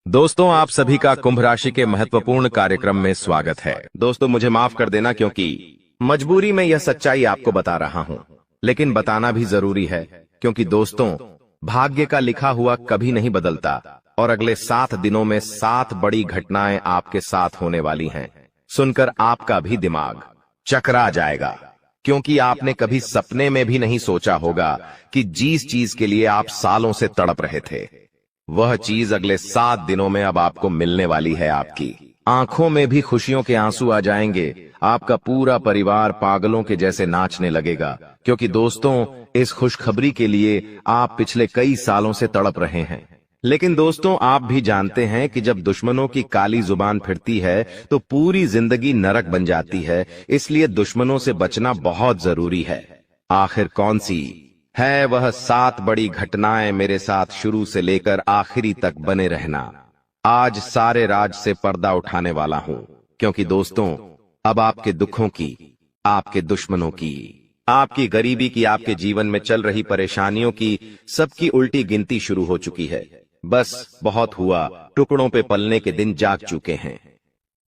दोस्तों, आप सभी का कुंभ राशि के महत्वपूर्ण कार्यक्रम में स्वागत है। दोस्तों, मुझे माफ कर देना क्योंकि मजबूरी में यह सच्चाई आपको बता रहा हूं, लेकिन बताना भी जरूरी है क्योंकि दोस्तों, भाग्य का लिखा हुआ कभी नहीं बदलता और अगले 7 दिनों में 7 बड़ी घटनाएं आपके साथ होने वाली हैं। सुनकर आपका भी दिमाग चकरा जाएगा क्योंकि आपने कभी सपने में भी नहीं सोचा होगा कि जिस चीज के लिए आप सालों से तड़प रहे थे, वह चीज अगले 7 दिनों में अब आपको मिलने वाली है। आपकी आंखों में भी खुशियों के आंसू आ जाएंगे। आपका पूरा परिवार पागलों के जैसे नाचने लगेगा क्योंकि दोस्तों, इस खुशखबरी के लिए आप पिछले कई सालों से तड़प रहे हैं। लेकिन दोस्तों, आप भी जानते हैं कि जब दुश्मनों की काली जुबान फिरती है तो पूरी जिंदगी नरक बन जाती है। इसलिए दुश्मनों से बचना बहुत जरूरी है। आखिर कौन सी है वह 7 बड़ी घटनाएं? मेरे साथ शुरू से लेकर आखिरी तक बने रहना। आज सारे राज से पर्दा उठाने वाला हूं क्योंकि दोस्तों, अब आपके दुखों की, आपके दुश्मनों की, आपकी गरीबी की, आपके जीवन में चल रही परेशानियों की, सबकी उल्टी गिनती शुरू हो चुकी है। बस बहुत हुआ, टुकड़ों पे पलने के दिन जाग चुके हैं।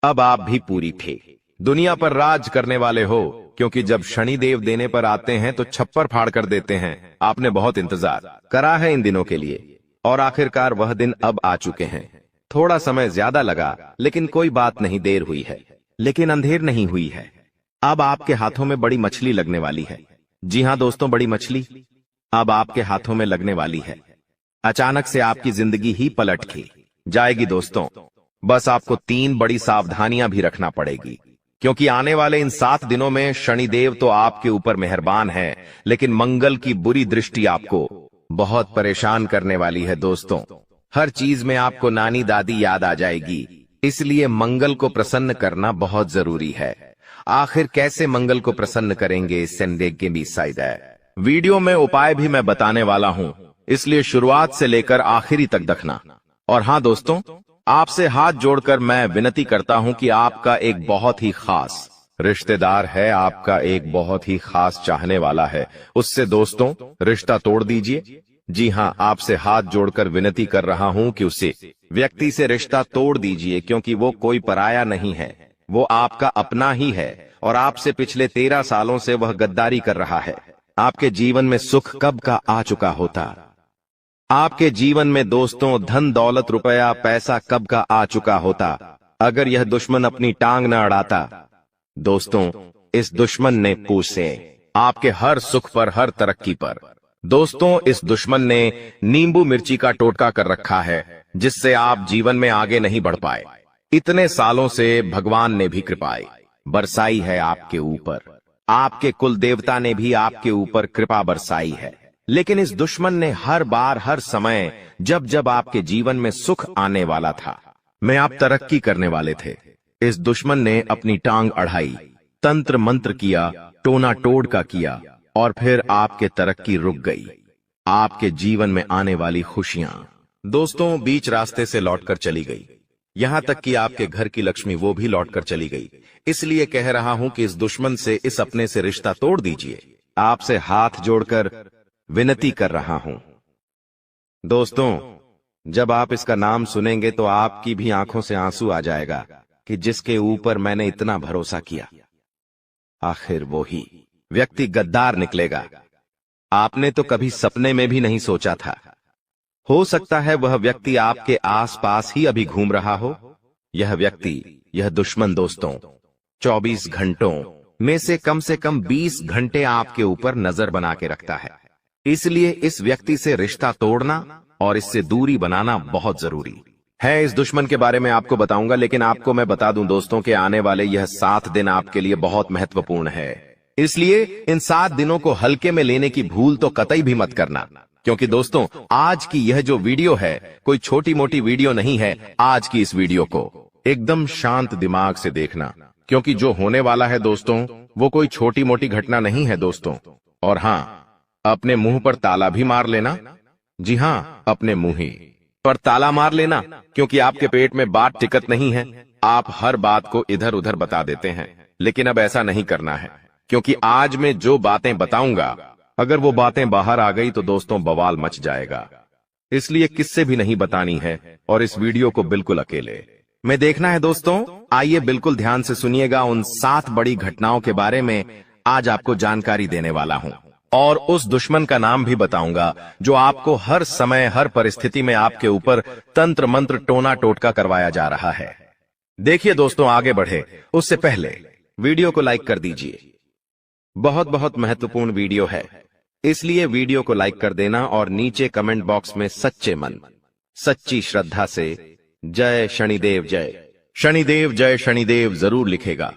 अब आप भी पूरी थे दुनिया पर राज करने वाले हो क्योंकि जब शनिदेव देने पर आते हैं तो छप्पर फाड़ कर देते हैं। आपने बहुत इंतजार करा है इन दिनों के लिए और आखिरकार वह दिन अब आ चुके हैं। थोड़ा समय ज्यादा लगा लेकिन कोई बात नहीं, देर हुई है लेकिन अंधेर नहीं हुई है। अब आपके हाथों में बड़ी मछली लगने वाली है। जी हां दोस्तों, बड़ी मछली अब आपके हाथों में लगने वाली है। अचानक से आपकी जिंदगी ही पलट के जाएगी दोस्तों। बस आपको 3 बड़ी सावधानियां भी रखना पड़ेगी क्योंकि आने वाले इन 7 दिनों में शनिदेव तो आपके ऊपर मेहरबान है, लेकिन मंगल की बुरी दृष्टि आपको बहुत परेशान करने वाली है। दोस्तों, हर चीज में आपको नानी दादी याद आ जाएगी, इसलिए मंगल को प्रसन्न करना बहुत जरूरी है। आखिर कैसे मंगल को प्रसन्न करेंगे, इससे देख भी साइड है। वीडियो में उपाय भी मैं बताने वाला हूं, इसलिए शुरुआत से लेकर आखिरी तक देखना। और हां दोस्तों, आपसे हाथ जोड़कर मैं विनती करता हूं कि आपका एक बहुत ही खास रिश्तेदार है, आपका एक बहुत ही खास चाहने वाला है, उससे दोस्तों रिश्ता तोड़ दीजिए। जी हां, आपसे हाथ जोड़कर विनती कर रहा हूं कि उसे व्यक्ति से रिश्ता तोड़ दीजिए क्योंकि वो कोई पराया नहीं है, वो आपका अपना ही है और आपसे पिछले 13 सालों से वह गद्दारी कर रहा है। आपके जीवन में सुख कब का आ चुका होता, आपके जीवन में दोस्तों धन दौलत रुपया पैसा कब का आ चुका होता, अगर यह दुश्मन अपनी टांग न अड़ाता। दोस्तों, इस दुश्मन ने पूछ से आपके हर सुख पर, हर तरक्की पर, दोस्तों इस दुश्मन ने नींबू मिर्ची का टोटका कर रखा है जिससे आप जीवन में आगे नहीं बढ़ पाए। इतने सालों से भगवान ने भी कृपाएं बरसाई है आपके ऊपर, आपके कुल देवता ने भी आपके ऊपर कृपा बरसाई है, लेकिन इस दुश्मन ने हर बार, हर समय, जब जब आपके जीवन में सुख आने वाला था, में आप तरक्की करने वाले थे, इस दुश्मन ने अपनी टांग अड़ाई, तंत्र मंत्र किया, टोना टोटका किया और फिर आपके तरक्की रुक गई। आपके जीवन में आने वाली खुशियां दोस्तों बीच रास्ते से लौटकर चली गई, यहां तक कि आपके घर की लक्ष्मी वो भी लौटकर चली गई। इसलिए कह रहा हूं कि इस दुश्मन से, इस अपने से रिश्ता तोड़ दीजिए। आपसे हाथ जोड़कर विनती कर रहा हूं। दोस्तों, जब आप इसका नाम सुनेंगे तो आपकी भी आंखों से आंसू आ जाएगा कि जिसके ऊपर मैंने इतना भरोसा किया, आखिर वो ही व्यक्ति गद्दार निकलेगा। आपने तो कभी सपने में भी नहीं सोचा था। हो सकता है वह व्यक्ति आपके आसपास ही अभी घूम रहा हो। यह व्यक्ति, यह दुश्मन दोस्तों 24 घंटों में से कम 20 घंटे आपके ऊपर नजर बना के रखता है। इसलिए इस व्यक्ति से रिश्ता तोड़ना और इससे दूरी बनाना बहुत जरूरी है। इस दुश्मन के बारे में आपको बताऊंगा, लेकिन आपको मैं बता दूं दोस्तों कि आने वाले यह 7 दिन आपके लिए बहुत महत्वपूर्ण है। इसलिए इन 7 दिनों को हल्के में लेने की भूल तो कतई भी मत करना क्योंकि दोस्तों, आज की यह जो वीडियो है कोई छोटी मोटी वीडियो नहीं है। आज की इस वीडियो को एकदम शांत दिमाग से देखना क्योंकि जो होने वाला है दोस्तों, वो कोई छोटी मोटी घटना नहीं है दोस्तों। और हां, अपने मुंह पर ताला भी मार लेना। जी हां, अपने मुंह ही पर ताला मार लेना क्योंकि आपके पेट में बात टिकट नहीं है। आप हर बात को इधर उधर बता देते हैं, लेकिन अब ऐसा नहीं करना है क्योंकि आज मैं जो बातें बताऊंगा, अगर वो बातें बाहर आ गई तो दोस्तों बवाल मच जाएगा। इसलिए किससे भी नहीं बतानी है और इस वीडियो को बिल्कुल अकेले में देखना है दोस्तों। आइए बिल्कुल ध्यान से सुनिएगा, उन 7 बड़ी घटनाओं के बारे में आज आपको जानकारी देने वाला हूं और उस दुश्मन का नाम भी बताऊंगा जो आपको हर समय हर परिस्थिति में आपके ऊपर तंत्र मंत्र टोना टोटका करवाया जा रहा है। देखिए दोस्तों, आगे बढ़े उससे पहले वीडियो को लाइक कर दीजिए। बहुत बहुत महत्वपूर्ण वीडियो है, इसलिए वीडियो को लाइक कर देना और नीचे कमेंट बॉक्स में सच्चे मन सच्ची श्रद्धा से जय शनिदेव जय शनिदेव जरूर लिखेगा।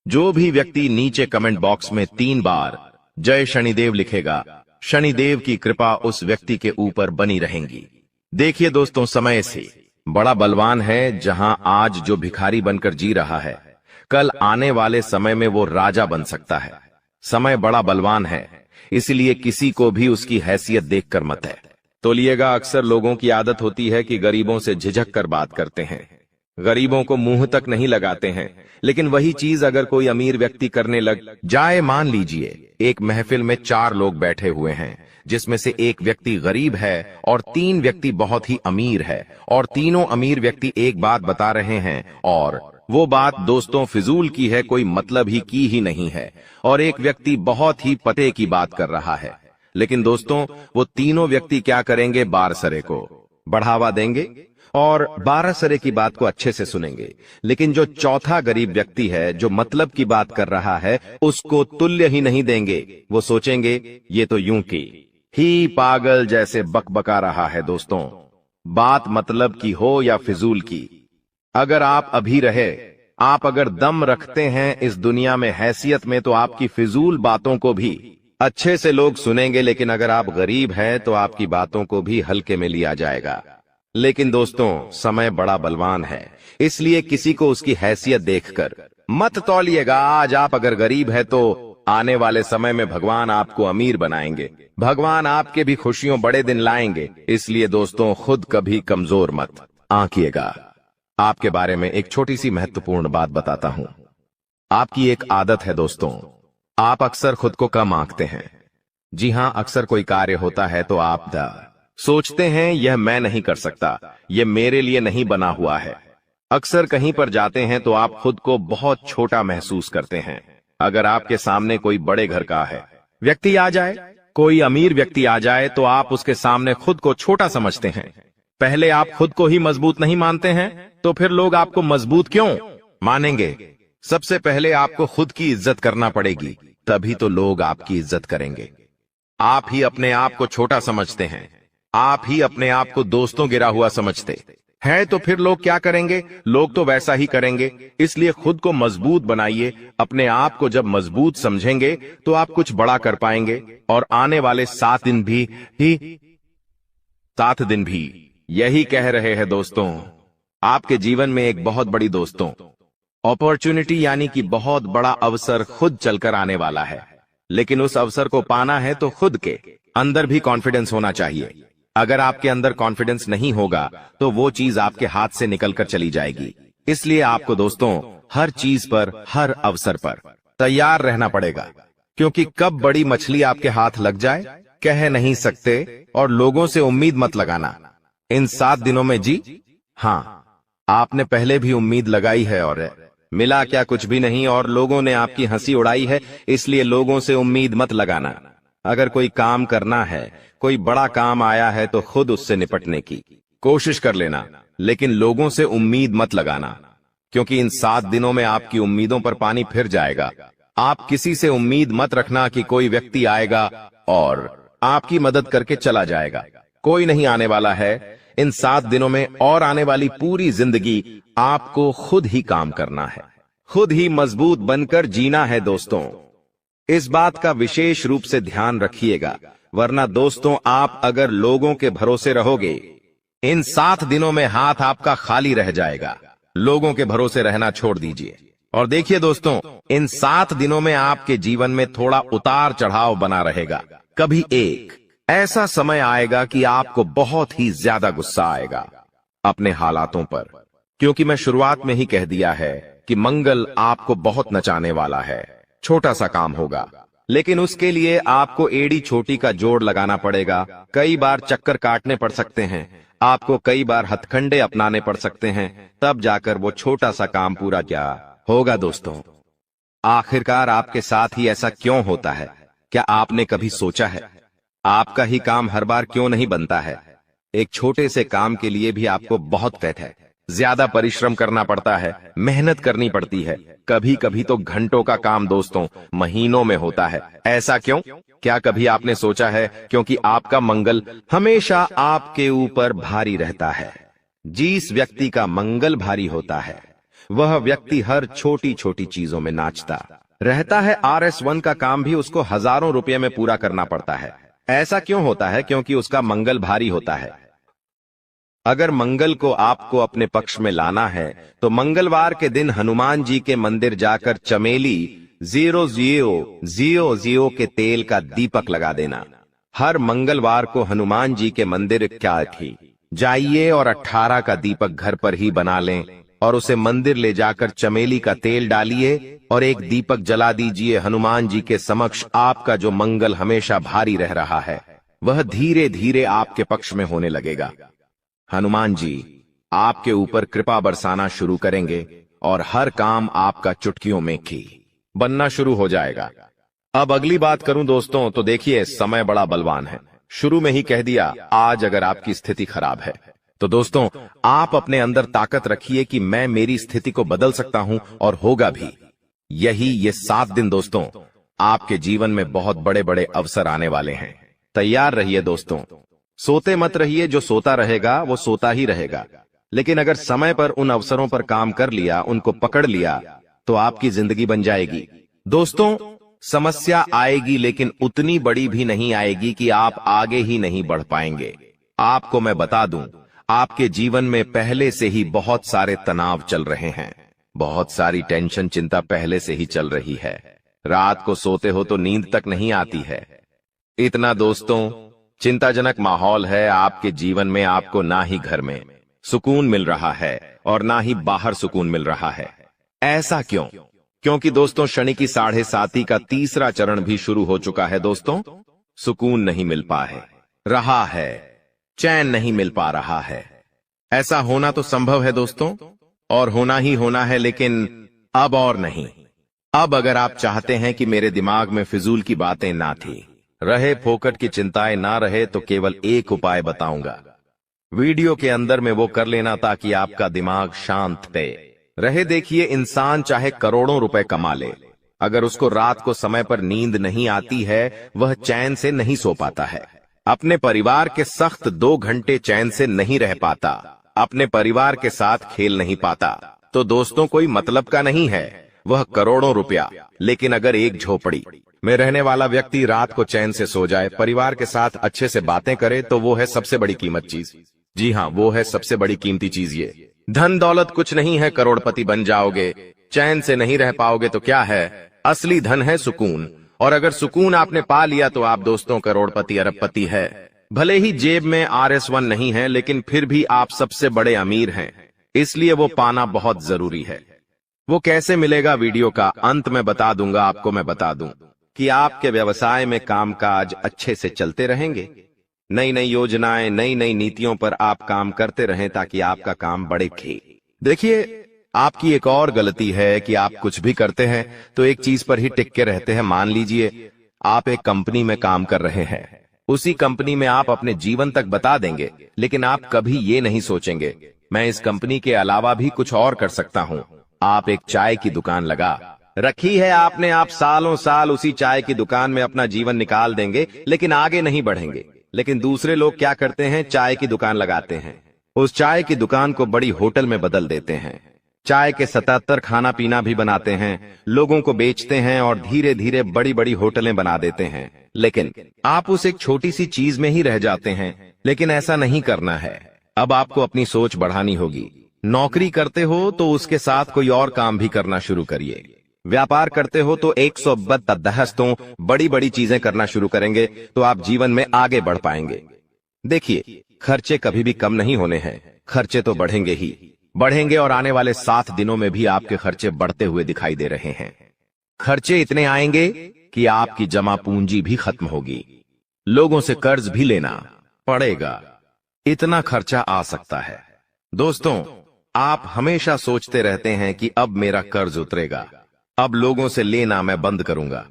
जो भी व्यक्ति नीचे कमेंट बॉक्स में 3 बार जय शनिदेव लिखेगा, शनिदेव की कृपा उस व्यक्ति के ऊपर बनी रहेगी। देखिए दोस्तों, समय से बड़ा बलवान है। जहां आज जो भिखारी बनकर जी रहा है, कल आने वाले समय में वो राजा बन सकता है। समय बड़ा बलवान है, इसलिए किसी को भी उसकी हैसियत देखकर मत है तोलिएगा। अक्सर लोगों की आदत होती है कि गरीबों से झिझक कर बात करते हैं, गरीबों को मुंह तक नहीं लगाते हैं। लेकिन वही चीज अगर कोई अमीर व्यक्ति करने लग जाए, मान लीजिए एक महफिल में 4 लोग बैठे हुए हैं, जिसमें से एक व्यक्ति गरीब है और 3 व्यक्ति बहुत ही अमीर है, और तीनों अमीर व्यक्ति एक बात बता रहे हैं और वो बात दोस्तों फिजूल की है, कोई मतलब की ही नहीं है, और एक व्यक्ति बहुत ही पते की बात कर रहा है। लेकिन दोस्तों, वो तीनों व्यक्ति क्या करेंगे, बारसरे को बढ़ावा देंगे और 12 सरे की बात को अच्छे से सुनेंगे। लेकिन जो चौथा गरीब व्यक्ति है, जो मतलब की बात कर रहा है, उसको तुल्य ही नहीं देंगे। वो सोचेंगे ये तो यूं की ही पागल जैसे बकबका रहा है। दोस्तों, बात मतलब की हो या फिजूल की, अगर आप अभी रहे, आप अगर दम रखते हैं इस दुनिया में हैसियत में, तो आपकी फिजूल बातों को भी अच्छे से लोग सुनेंगे। लेकिन अगर आप गरीब हैं तो आपकी बातों को भी हल्के में लिया जाएगा। लेकिन दोस्तों, समय बड़ा बलवान है, इसलिए किसी को उसकी हैसियत देखकर मत तौलिएगा। आज आप अगर गरीब है तो आने वाले समय में भगवान आपको अमीर बनाएंगे, भगवान आपके भी खुशियों बड़े दिन लाएंगे। इसलिए दोस्तों, खुद कभी कमजोर मत आंकिएगा। आपके बारे में एक छोटी सी महत्वपूर्ण बात बताता हूं। आपकी एक आदत है दोस्तों, आप अक्सर खुद को कम आंकते हैं। जी हां, अक्सर कोई कार्य होता है तो आप सोचते हैं यह मैं नहीं कर सकता, यह मेरे लिए नहीं बना हुआ है। अक्सर कहीं पर जाते हैं तो आप खुद को बहुत छोटा महसूस करते हैं। अगर आपके सामने कोई बड़े घर का है व्यक्ति आ जाए, कोई अमीर व्यक्ति आ जाए, तो आप उसके सामने खुद को छोटा समझते हैं। पहले आप खुद को ही मजबूत नहीं मानते हैं, तो फिर लोग आपको मजबूत क्यों मानेंगे? सबसे पहले आपको खुद की इज्जत करना पड़ेगी, तभी तो लोग आपकी इज्जत करेंगे। आप ही अपने आप को छोटा समझते हैं, आप ही अपने आप को दोस्तों गिरा हुआ समझते हैं, तो फिर लोग क्या करेंगे? लोग तो वैसा ही करेंगे। इसलिए खुद को मजबूत बनाइए। अपने आप को जब मजबूत समझेंगे तो आप कुछ बड़ा कर पाएंगे। और आने वाले 7 दिन भी यही कह रहे हैं दोस्तों। आपके जीवन में एक बहुत बड़ी दोस्तों अपॉर्चुनिटी यानी कि बहुत बड़ा अवसर खुद चलकर आने वाला है। लेकिन उस अवसर को पाना है तो खुद के अंदर भी कॉन्फिडेंस होना चाहिए। अगर आपके अंदर कॉन्फिडेंस नहीं होगा तो वो चीज आपके हाथ से निकलकर चली जाएगी। इसलिए आपको दोस्तों हर चीज पर, हर अवसर पर तैयार रहना पड़ेगा, क्योंकि कब बड़ी मछली आपके हाथ लग जाए कह नहीं सकते। और लोगों से उम्मीद मत लगाना इन 7 दिनों में। जी हाँ, आपने पहले भी उम्मीद लगाई है और मिला क्या? कुछ भी नहीं, और लोगों ने आपकी हंसी उड़ाई है। इसलिए लोगों से उम्मीद मत लगाना। अगर कोई काम करना है, कोई बड़ा काम आया है, तो खुद उससे निपटने की कोशिश कर लेना, लेकिन लोगों से उम्मीद मत लगाना, क्योंकि इन 7 दिनों में आपकी उम्मीदों पर पानी फिर जाएगा। आप किसी से उम्मीद मत रखना कि कोई व्यक्ति आएगा और आपकी मदद करके चला जाएगा। कोई नहीं आने वाला है इन 7 दिनों में, और आने वाली पूरी जिंदगी आपको खुद ही काम करना है, खुद ही मजबूत बनकर जीना है दोस्तों। इस बात का विशेष रूप से ध्यान रखिएगा, वरना दोस्तों आप अगर लोगों के भरोसे रहोगे, इन 7 दिनों में हाथ आपका खाली रह जाएगा। लोगों के भरोसे रहना छोड़ दीजिए। और देखिए दोस्तों, इन 7 दिनों में आपके जीवन में थोड़ा उतार चढ़ाव बना रहेगा। कभी एक ऐसा समय आएगा कि आपको बहुत ही ज्यादा गुस्सा आएगा अपने हालातों पर, क्योंकि मैं शुरुआत में ही कह दिया है कि मंगल आपको बहुत नचाने वाला है। छोटा सा काम होगा, लेकिन उसके लिए आपको एड़ी छोटी का जोड़ लगाना पड़ेगा, कई बार चक्कर काटने पड़ सकते हैं, आपको कई बार हथकंडे अपनाने पड़ सकते हैं, तब जाकर वो छोटा सा काम पूरा क्या होगा। दोस्तों, आखिरकार आपके साथ ही ऐसा क्यों होता है? क्या आपने कभी सोचा है आपका ही काम हर बार क्यों नहीं बनता है? एक छोटे से काम के लिए भी आपको बहुत मेहनत है, ज्यादा परिश्रम करना पड़ता है, मेहनत करनी पड़ती है, कभी कभी तो घंटों का काम दोस्तों महीनों में होता है। ऐसा क्यों? क्या कभी आपने सोचा है? क्योंकि आपका मंगल हमेशा आपके ऊपर भारी रहता है। जिस व्यक्ति का मंगल भारी होता है वह व्यक्ति हर छोटी छोटी चीजों में नाचता रहता है। RS1 का काम भी उसको हजारों रुपए में पूरा करना पड़ता है। ऐसा क्यों होता है? क्योंकि उसका मंगल भारी होता है। अगर मंगल को आपको अपने पक्ष में लाना है तो मंगलवार के दिन हनुमान जी के मंदिर जाकर चमेली 0000 के तेल का दीपक लगा देना। हर मंगलवार को हनुमान जी के मंदिर क्या थी जाइए और 18 का दीपक घर पर ही बना लें और उसे मंदिर ले जाकर चमेली का तेल डालिए और एक दीपक जला दीजिए हनुमान जी के समक्ष। आपका जो मंगल हमेशा भारी रह रहा है वह धीरे धीरे आपके पक्ष में होने लगेगा। हनुमान जी आपके ऊपर कृपा बरसाना शुरू करेंगे और हर काम आपका चुटकियों में की बनना शुरू हो जाएगा। अब अगली बात करूं दोस्तों तो देखिए, समय बड़ा बलवान है। शुरू में ही कह दिया, आज अगर आपकी स्थिति खराब है तो दोस्तों आप अपने अंदर ताकत रखिए कि मैं मेरी स्थिति को बदल सकता हूं और होगा भी। ये 7 दिन दोस्तों आपके जीवन में बहुत बड़े बड़े अवसर आने वाले हैं। तैयार रहिए दोस्तों, सोते मत रहिए। जो सोता रहेगा वो सोता ही रहेगा, लेकिन अगर समय पर उन अवसरों पर काम कर लिया, उनको पकड़ लिया तो आपकी जिंदगी बन जाएगी। दोस्तों, समस्या आएगी लेकिन उतनी बड़ी भी नहीं आएगी कि आप आगे ही नहीं बढ़ पाएंगे। आपको मैं बता दूं, आपके जीवन में पहले से ही बहुत सारे तनाव चल रहे हैं, बहुत सारी टेंशन चिंता पहले से ही चल रही है। रात को सोते हो तो नींद तक नहीं आती है। इतना दोस्तों चिंताजनक माहौल है आपके जीवन में। आपको ना ही घर में सुकून मिल रहा है और ना ही बाहर सुकून मिल रहा है। ऐसा क्यों? क्योंकि दोस्तों शनि की 7.5 का तीसरा चरण भी शुरू हो चुका है। दोस्तों, सुकून नहीं मिल पा रहा है, चैन नहीं मिल पा रहा है। ऐसा होना तो संभव है दोस्तों, और होना ही होना है, लेकिन अब और नहीं। अब अगर आप चाहते हैं कि मेरे दिमाग में फिजूल की बातें ना थी रहे, फोकट की चिंताएं ना रहे, तो केवल एक उपाय बताऊंगा। वीडियो के अंदर में वो कर लेना ताकि आपका दिमाग शांत रहे। देखिए, इंसान चाहे करोड़ों रुपए कमा ले, अगर उसको रात को समय पर नींद नहीं आती है वह चैन से नहीं सो पाता है। अपने परिवार के सख्त 2 घंटे चैन से नहीं रह पाता, अपने परिवार के साथ खेल नहीं पाता। तो दोस्तों कोई मतलब का नहीं है वह करोड़ों रुपया, लेकिन अगर एक झोपड़ी में रहने वाला व्यक्ति रात को चैन से सो जाए, परिवार के साथ अच्छे से बातें करे, तो वो है सबसे बड़ी कीमत चीज। जी हाँ, वो है सबसे बड़ी कीमती चीज। ये धन दौलत कुछ नहीं है, करोड़पति बन जाओगे, चैन से नहीं रह पाओगे तो क्या है? असली धन है सुकून, और अगर सुकून आपने पा लिया तो आप दोस्तों करोड़पति अरबपति है। भले ही जेब में RS1 नहीं है, लेकिन फिर भी आप सबसे बड़े अमीर हैं, इसलिए वो पाना बहुत जरूरी है। वो कैसे मिलेगा वीडियो का अंत में बता दूंगा। आपको मैं बता दूं कि आपके व्यवसाय में कामकाज अच्छे से चलते रहेंगे। नई नई योजनाएं, नई नई नीतियों पर आप काम करते रहें ताकि आपका काम बढ़े। देखिए, आपकी एक और गलती है कि आप कुछ भी करते हैं तो एक चीज पर ही टिक के रहते हैं। मान लीजिए आप एक कंपनी में काम कर रहे हैं, उसी कंपनी में आप अपने जीवन तक बता देंगे, लेकिन आप कभी ये नहीं सोचेंगे मैं इस कंपनी के अलावा भी कुछ और कर सकता हूं। आप एक चाय की दुकान लगा रखी है आपने, आप सालों साल उसी चाय की दुकान में अपना जीवन निकाल देंगे, लेकिन आगे नहीं बढ़ेंगे। लेकिन दूसरे लोग क्या करते हैं? चाय की दुकान लगाते हैं, उस चाय की दुकान को बड़ी होटल में बदल देते हैं, चाय के 77 खाना पीना भी बनाते हैं, लोगों को बेचते हैं और धीरे धीरे बड़ी बड़ी होटलें बना देते हैं। लेकिन आप उस एक छोटी सी चीज में ही रह जाते हैं। लेकिन ऐसा नहीं करना है। अब आपको अपनी सोच बढ़ानी होगी। नौकरी करते हो तो उसके साथ कोई और काम भी करना शुरू करिए। व्यापार करते हो तो 110 तो बड़ी बड़ी चीजें करना शुरू करेंगे तो आप जीवन में आगे बढ़ पाएंगे। देखिए, खर्चे कभी भी कम नहीं होने हैं, खर्चे तो बढ़ेंगे ही बढ़ेंगे, और आने वाले 7 दिनों में भी आपके खर्चे बढ़ते हुए दिखाई दे रहे हैं। खर्चे इतने आएंगे कि आपकी जमा पूंजी भी खत्म होगी, लोगों से कर्ज भी लेना पड़ेगा, इतना खर्चा आ सकता है। दोस्तों, आप हमेशा सोचते रहते हैं कि अब मेरा कर्ज उतरेगा, अब लोगों से लेना मैं बंद करूंगा,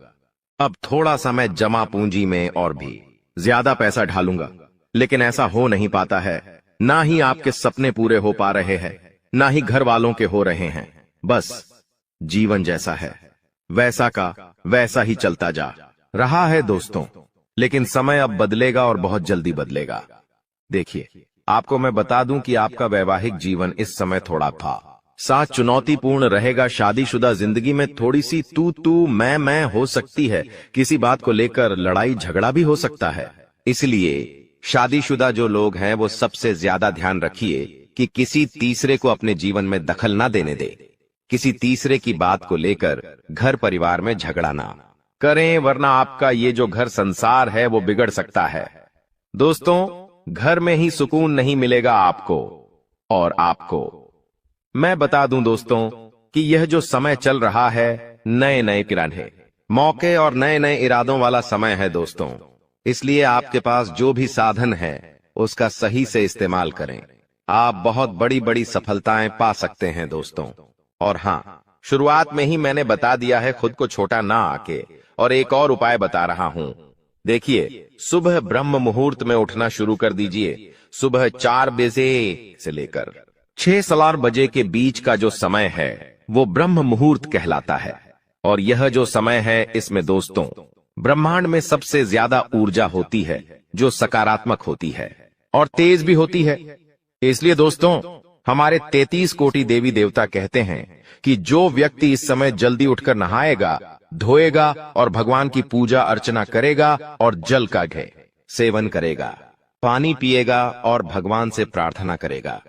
अब थोड़ा सा मैं जमा पूंजी में और भी ज्यादा पैसा ढालूंगा। लेकिन ऐसा हो नहीं पाता है। ना ही आपके सपने पूरे हो पा रहे हैं, ना ही घर वालों के हो रहे हैं। बस जीवन जैसा है वैसा का वैसा ही चलता जा रहा है दोस्तों। लेकिन समय अब बदलेगा और बहुत जल्दी बदलेगा। देखिए, आपको मैं बता दूं कि आपका वैवाहिक जीवन इस समय थोड़ा साथ चुनौतीपूर्ण रहेगा। शादीशुदा जिंदगी में थोड़ी सी तू मैं हो सकती है। किसी बात को लेकर लड़ाई झगड़ा भी हो सकता है। इसलिए शादीशुदा जो लोग हैं वो सबसे ज्यादा ध्यान रखिए कि किसी तीसरे को अपने जीवन में दखल ना देने दे। किसी तीसरे की बात को लेकर घर परिवार में झगड़ा ना करें, वरना आपका ये जो घर संसार है वो बिगड़ सकता है। दोस्तों, घर में ही सुकून नहीं मिलेगा आपको और आपको मैं बता दूं दोस्तों कि यह जो समय चल रहा है नए नए किराने मौके और नए नए इरादों वाला समय है दोस्तों। इसलिए आपके पास जो भी साधन है उसका सही से इस्तेमाल करें। आप बहुत बड़ी बड़ी सफलताएं पा सकते हैं दोस्तों। और हाँ, शुरुआत में ही मैंने बता दिया है, खुद को छोटा ना आके। और एक और उपाय बता रहा हूं। देखिए, सुबह ब्रह्म मुहूर्त में उठना शुरू कर दीजिए। सुबह 4 बजे से लेकर 6 बजे के बीच का जो समय है वो ब्रह्म मुहूर्त कहलाता है। और यह जो समय है इसमें दोस्तों ब्रह्मांड में सबसे ज्यादा ऊर्जा होती है, जो सकारात्मक होती है और तेज भी होती है। इसलिए दोस्तों, हमारे 33 कोटि देवी देवता कहते हैं कि जो व्यक्ति इस समय जल्दी उठकर नहाएगा, धोएगा और भगवान की पूजा अर्चना करेगा और जल का सेवन करेगा, पानी पिएगा और भगवान से प्रार्थना करेगा,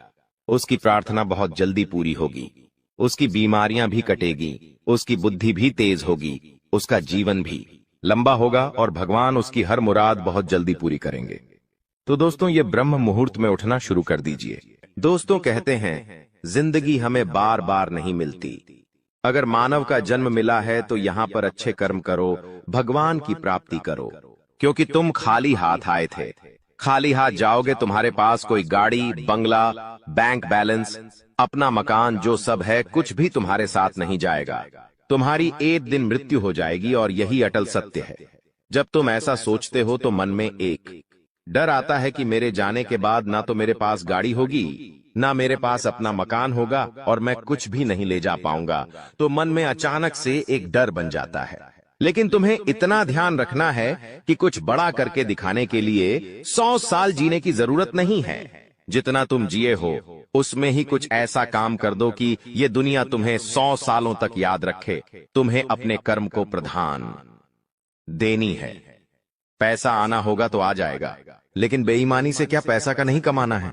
उसकी प्रार्थना बहुत जल्दी पूरी होगी, उसकी बीमारियां भी कटेगी, उसकी बुद्धि भी तेज होगी, उसका जीवन भी लंबा होगा और भगवान उसकी हर मुराद बहुत जल्दी पूरी करेंगे। तो दोस्तों, ये ब्रह्म मुहूर्त में उठना शुरू कर दीजिए। दोस्तों, कहते हैं जिंदगी हमें बार बार नहीं मिलती। अगर मानव का जन्म मिला है तो यहाँ पर अच्छे कर्म करो, भगवान की प्राप्ति करो, क्योंकि तुम खाली हाथ आए थे। खाली हाथ जाओगे, तुम्हारे पास कोई गाड़ी, बंगला, बैंक बैलेंस, अपना मकान, जो सब है कुछ भी तुम्हारे साथ नहीं जाएगा। तुम्हारी एक दिन मृत्यु हो जाएगी और यही अटल सत्य है। जब तुम ऐसा सोचते हो तो मन में एक डर आता है कि मेरे जाने के बाद ना तो मेरे पास गाड़ी होगी, ना मेरे पास अपना मकान होगा और मैं कुछ भी नहीं ले जा पाऊंगा। तो मन में अचानक से एक डर बन जाता है। लेकिन तुम्हें इतना ध्यान रखना है कि कुछ बड़ा करके दिखाने के लिए 100 साल जीने की जरूरत नहीं है। जितना तुम जिए हो उसमें ही कुछ ऐसा काम कर दो कि ये दुनिया तुम्हें 100 सालों तक याद रखे। तुम्हें अपने कर्म को प्रधान देनी है। पैसा आना होगा तो आ जाएगा, लेकिन बेईमानी से क्या पैसा का नहीं कमाना है।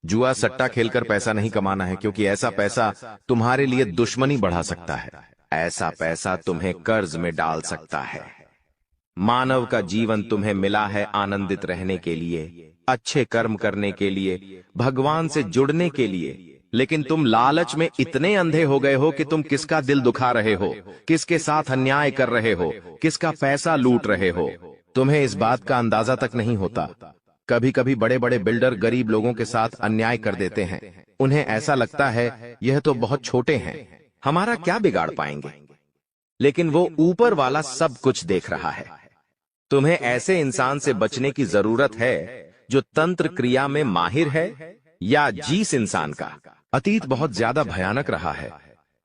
जुआ सट्टा खेलकर पैसा नहीं कमाना है, क्योंकि ऐसा पैसा तुम्हारे लिए दुश्मनी बढ़ा सकता है। ऐसा पैसा तुम्हें कर्ज में डाल सकता है। मानव का जीवन तुम्हें मिला है आनंदित रहने के लिए, अच्छे कर्म करने के लिए, भगवान से जुड़ने के लिए। लेकिन तुम लालच में इतने अंधे हो गए हो कि तुम किसका दिल दुखा रहे हो, किसके साथ अन्याय कर रहे हो, किसका पैसा लूट रहे हो। तुम्हें इस बात का अंदाजा तक नहीं होता। कभी कभी बड़े बड़े बिल्डर गरीब लोगों के साथ अन्याय कर देते हैं। उन्हें ऐसा लगता है यह तो बहुत छोटे हैं, हमारा क्या बिगाड़ पाएंगे। लेकिन वो ऊपर वाला सब कुछ देख रहा है। तुम्हें ऐसे इंसान से बचने की जरूरत है जो तंत्र क्रिया में माहिर है, या जिस इंसान का अतीत बहुत ज्यादा भयानक रहा है,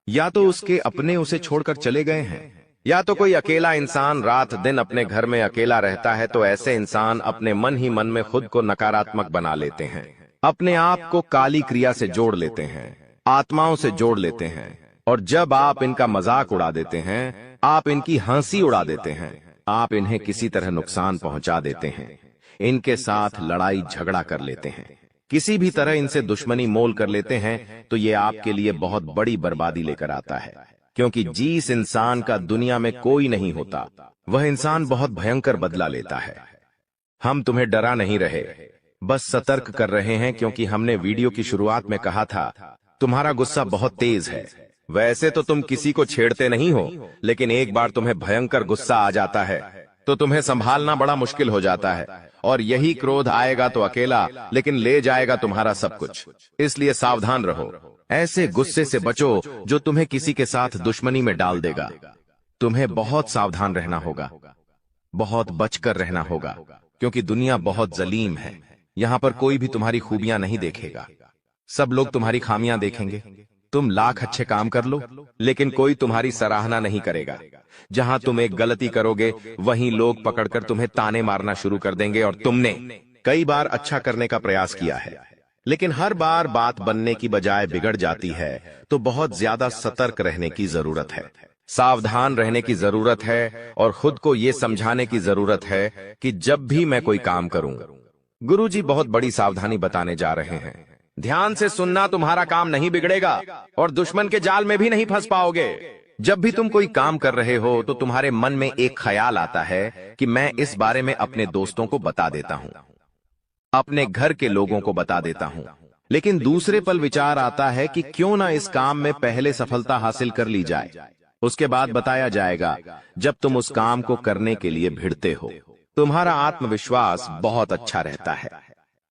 या तो उसके अपने उसे छोड़कर चले गए हैं, या तो कोई अकेला इंसान रात दिन अपने घर में अकेला रहता है। तो ऐसे इंसान अपने मन ही मन में खुद को नकारात्मक बना लेते हैं, अपने आप को काली क्रिया से जोड़ लेते हैं, आत्माओं से जोड़ लेते हैं। और जब आप इनका मजाक उड़ा देते हैं, आप इनकी हंसी उड़ा देते हैं, आप इन्हें किसी तरह नुकसान पहुंचा देते हैं, इनके साथ लड़ाई झगड़ा कर लेते हैं, किसी भी तरह इनसे दुश्मनी मोल कर लेते हैं, तो ये आपके लिए बहुत बड़ी बर्बादी लेकर आता है। क्योंकि जिस इंसान का दुनिया में कोई नहीं होता, वह इंसान बहुत भयंकर बदला लेता है। हम तुम्हें डरा नहीं रहे, बस सतर्क कर रहे हैं, क्योंकि हमने वीडियो की शुरुआत में कहा था तुम्हारा गुस्सा बहुत तेज है, वैसे तो तुम किसी को छेड़ते नहीं हो, लेकिन एक बार तुम्हें भयंकर गुस्सा आ जाता है तो तुम्हें संभालना बड़ा मुश्किल हो जाता है, और यही क्रोध आएगा तो अकेला, लेकिन ले जाएगा तुम्हारा सब कुछ। इसलिए सावधान रहो, ऐसे गुस्से से बचो जो तुम्हें किसी के साथ दुश्मनी में डाल देगा। तुम्हें बहुत सावधान रहना होगा, बहुत बचकर रहना होगा, क्योंकि दुनिया बहुत जलीम है। यहाँ पर कोई भी तुम्हारी खूबियां नहीं देखेगा, सब लोग तुम्हारी खामियां देखेंगे। तुम लाख अच्छे काम कर लो, लेकिन कोई तुम्हारी सराहना नहीं करेगा। जहां तुम एक गलती करोगे वहीं लोग पकड़कर तुम्हें ताने मारना शुरू कर देंगे। और तुमने कई बार अच्छा करने का प्रयास किया है, लेकिन हर बार बात बनने की बजाय बिगड़ जाती है। तो बहुत ज्यादा सतर्क रहने की जरूरत है, सावधान रहने की जरूरत है, और खुद को यह समझाने की जरूरत है कि जब भी मैं कोई काम करूं, गुरुजी बहुत बड़ी सावधानी बताने जा रहे हैं। ध्यान से सुनना, तुम्हारा काम नहीं बिगड़ेगा और दुश्मन के जाल में भी नहीं फंस पाओगे। जब भी तुम कोई काम कर रहे हो तो तुम्हारे मन में एक ख्याल आता है कि मैं इस बारे में अपने दोस्तों को बता देता हूं, अपने घर के लोगों को बता देता हूं। लेकिन दूसरे पल विचार आता है कि क्यों ना इस काम में पहले सफलता हासिल कर ली जाए, उसके बाद बताया जाएगा। जब तुम उस काम को करने के लिए भिड़ते हो, तुम्हारा आत्मविश्वास बहुत अच्छा रहता है।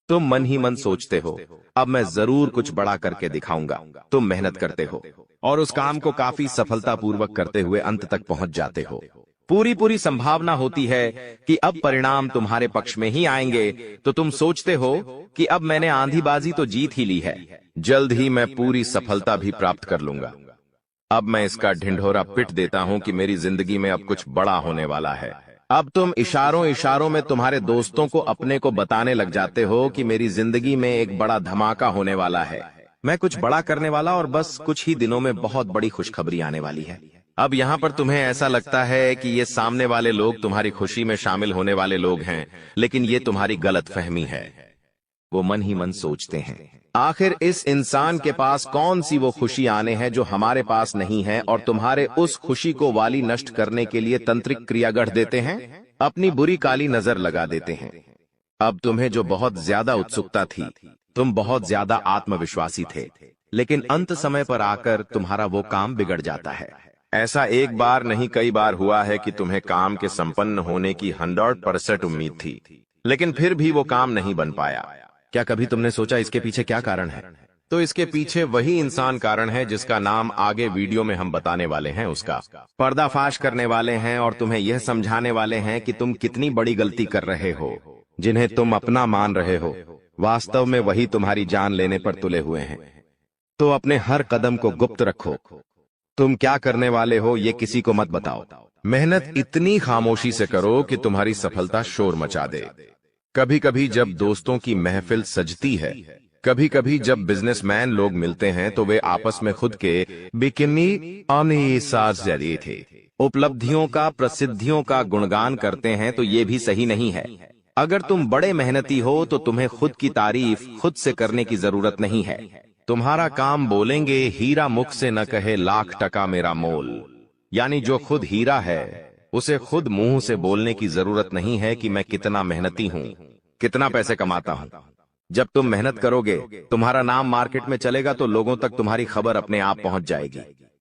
तुम मन ही मन सोचते हो, अब मैं जरूर कुछ बड़ा करके दिखाऊंगा। तुम मेहनत करते हो और उस काम को काफी सफलतापूर्वक करते हुए अंत तक पहुंच जाते हो। पूरी संभावना होती है कि अब परिणाम तुम्हारे पक्ष में ही आएंगे, तो तुम सोचते हो कि अब मैंने आंधीबाजी तो जीत ही ली है, जल्द ही मैं पूरी सफलता भी प्राप्त कर लूंगा। अब मैं इसका ढिंढोरा पिट देता हूं कि मेरी जिंदगी में अब कुछ बड़ा होने वाला है। अब तुम इशारों में तुम्हारे दोस्तों को अपने को बताने लग जाते हो कि मेरी जिंदगी में एक बड़ा धमाका होने वाला है, मैं कुछ बड़ा करने वाला, और बस कुछ ही दिनों में बहुत बड़ी खुशखबरी आने वाली है। अब यहाँ पर तुम्हें ऐसा लगता है कि ये सामने वाले लोग तुम्हारी खुशी में शामिल होने वाले लोग हैं, लेकिन ये तुम्हारी गलतफहमी है। वो मन ही मन सोचते हैं, आखिर इस इंसान के पास कौन सी वो खुशी आने हैं जो हमारे पास नहीं है, और तुम्हारे उस खुशी को वाली नष्ट करने के लिए तंत्रिक क्रिया गढ़ देते हैं, अपनी बुरी काली नजर लगा देते हैं। अब तुम्हें जो बहुत ज्यादा उत्सुकता थी, तुम बहुत ज्यादा आत्मविश्वासी थे, लेकिन अंत समय पर आकर तुम्हारा वो काम बिगड़ जाता है। ऐसा एक बार नहीं कई बार हुआ है कि तुम्हें काम के संपन्न होने की 100% उम्मीद थी, लेकिन फिर भी वो काम नहीं बन पाया। क्या कभी तुमने सोचा इसके पीछे क्या कारण है? तो इसके पीछे वही इंसान कारण है जिसका नाम आगे वीडियो में हम बताने वाले हैं। उसका पर्दाफाश करने वाले हैं और तुम्हें यह समझाने वाले हैं कि तुम कितनी बड़ी गलती कर रहे हो। जिन्हें तुम अपना मान रहे हो, वास्तव में वही तुम्हारी जान लेने पर तुले हुए हैं। तो अपने हर कदम को गुप्त रखो। तुम क्या करने वाले हो ये किसी को मत बताओ। मेहनत इतनी खामोशी से करो कि तुम्हारी सफलता शोर मचा दे। कभी कभी जब दोस्तों की महफिल सजती है, कभी कभी जब बिजनेसमैन लोग मिलते हैं, तो वे आपस में खुद के बिकिनी जरिए थे उपलब्धियों का, प्रसिद्धियों का गुणगान करते हैं। तो ये भी सही नहीं है। अगर तुम बड़े मेहनती हो तो तुम्हें खुद की तारीफ खुद से करने की जरूरत नहीं है। तुम्हारा काम बोलेंगे, हीरा मुख से न कहे लाख टका मेरा मोल। यानी जो खुद हीरा है उसे खुद मुंह से बोलने की जरूरत नहीं है कि मैं कितना मेहनती हूं, कितना पैसे कमाता हूं। जब तुम मेहनत करोगे, तुम्हारा नाम मार्केट में चलेगा, तो लोगों तक तुम्हारी खबर अपने आप पहुंच जाएगी।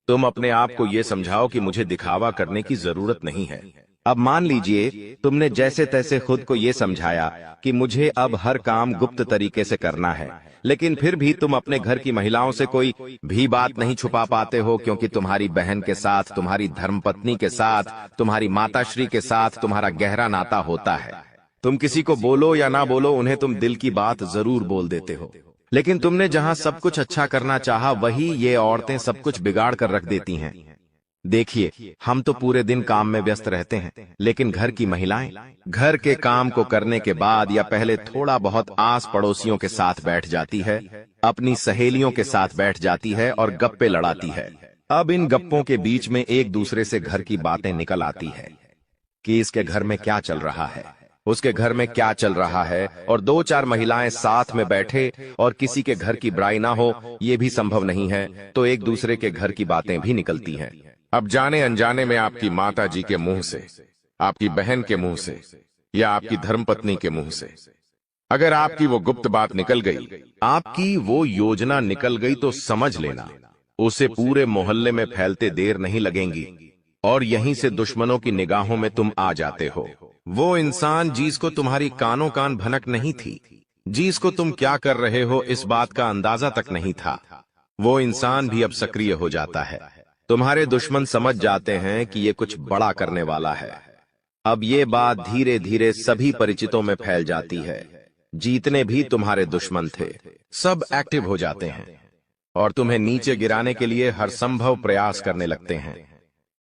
तुम अपने आप को यह समझाओ कि मुझे दिखावा करने की जरूरत नहीं है। अब मान लीजिए तुमने जैसे तैसे खुद को यह समझाया कि मुझे अब हर काम गुप्त तरीके से करना है, लेकिन फिर भी तुम अपने घर की महिलाओं से कोई भी बात नहीं छुपा पाते हो, क्योंकि तुम्हारी बहन के साथ, तुम्हारी धर्मपत्नी के साथ, तुम्हारी माताश्री के साथ तुम्हारा गहरा नाता होता है। तुम किसी को बोलो या ना बोलो, उन्हें तुम दिल की बात जरूर बोल देते हो। लेकिन तुमने जहां सब कुछ अच्छा करना चाहा, वही ये औरतें सब कुछ बिगाड़ कर रख देती हैं। देखिए, हम तो पूरे दिन काम में व्यस्त रहते हैं, लेकिन घर की महिलाएं घर के काम को करने के बाद या पहले थोड़ा बहुत आस पड़ोसियों के साथ बैठ जाती है, अपनी सहेलियों के साथ बैठ जाती है और गप्पे लड़ाती है। अब इन गप्पों के बीच में एक दूसरे से घर की बातें निकल आती है कि इसके घर में क्या चल रहा है, उसके घर में क्या चल रहा है, और 2-4 महिलाएं साथ में बैठे और किसी के घर की बुराई ना हो, ये भी संभव नहीं है, तो एक दूसरे के घर की बातें भी निकलती हैं। अब जाने अनजाने में आपकी माता जी के मुंह से, आपकी बहन के मुंह से या आपकी धर्मपत्नी के मुंह से अगर आपकी वो गुप्त बात निकल गई, आपकी वो योजना निकल गई, तो समझ लेना उसे पूरे मोहल्ले में फैलते देर नहीं लगेंगी और यहीं से दुश्मनों की निगाहों में तुम आ जाते हो। वो इंसान जिसको तुम्हारी कानों कान भनक नहीं थी, जिसको तुम क्या कर रहे हो इस बात का अंदाजा तक नहीं था, वो इंसान भी अब सक्रिय हो जाता है। तुम्हारे दुश्मन समझ जाते हैं कि ये कुछ बड़ा करने वाला है। अब ये बात धीरे धीरे सभी परिचितों में फैल जाती है। जितने भी तुम्हारे दुश्मन थे सब एक्टिव हो जाते हैं और तुम्हें नीचे गिराने के लिए हर संभव प्रयास करने लगते हैं।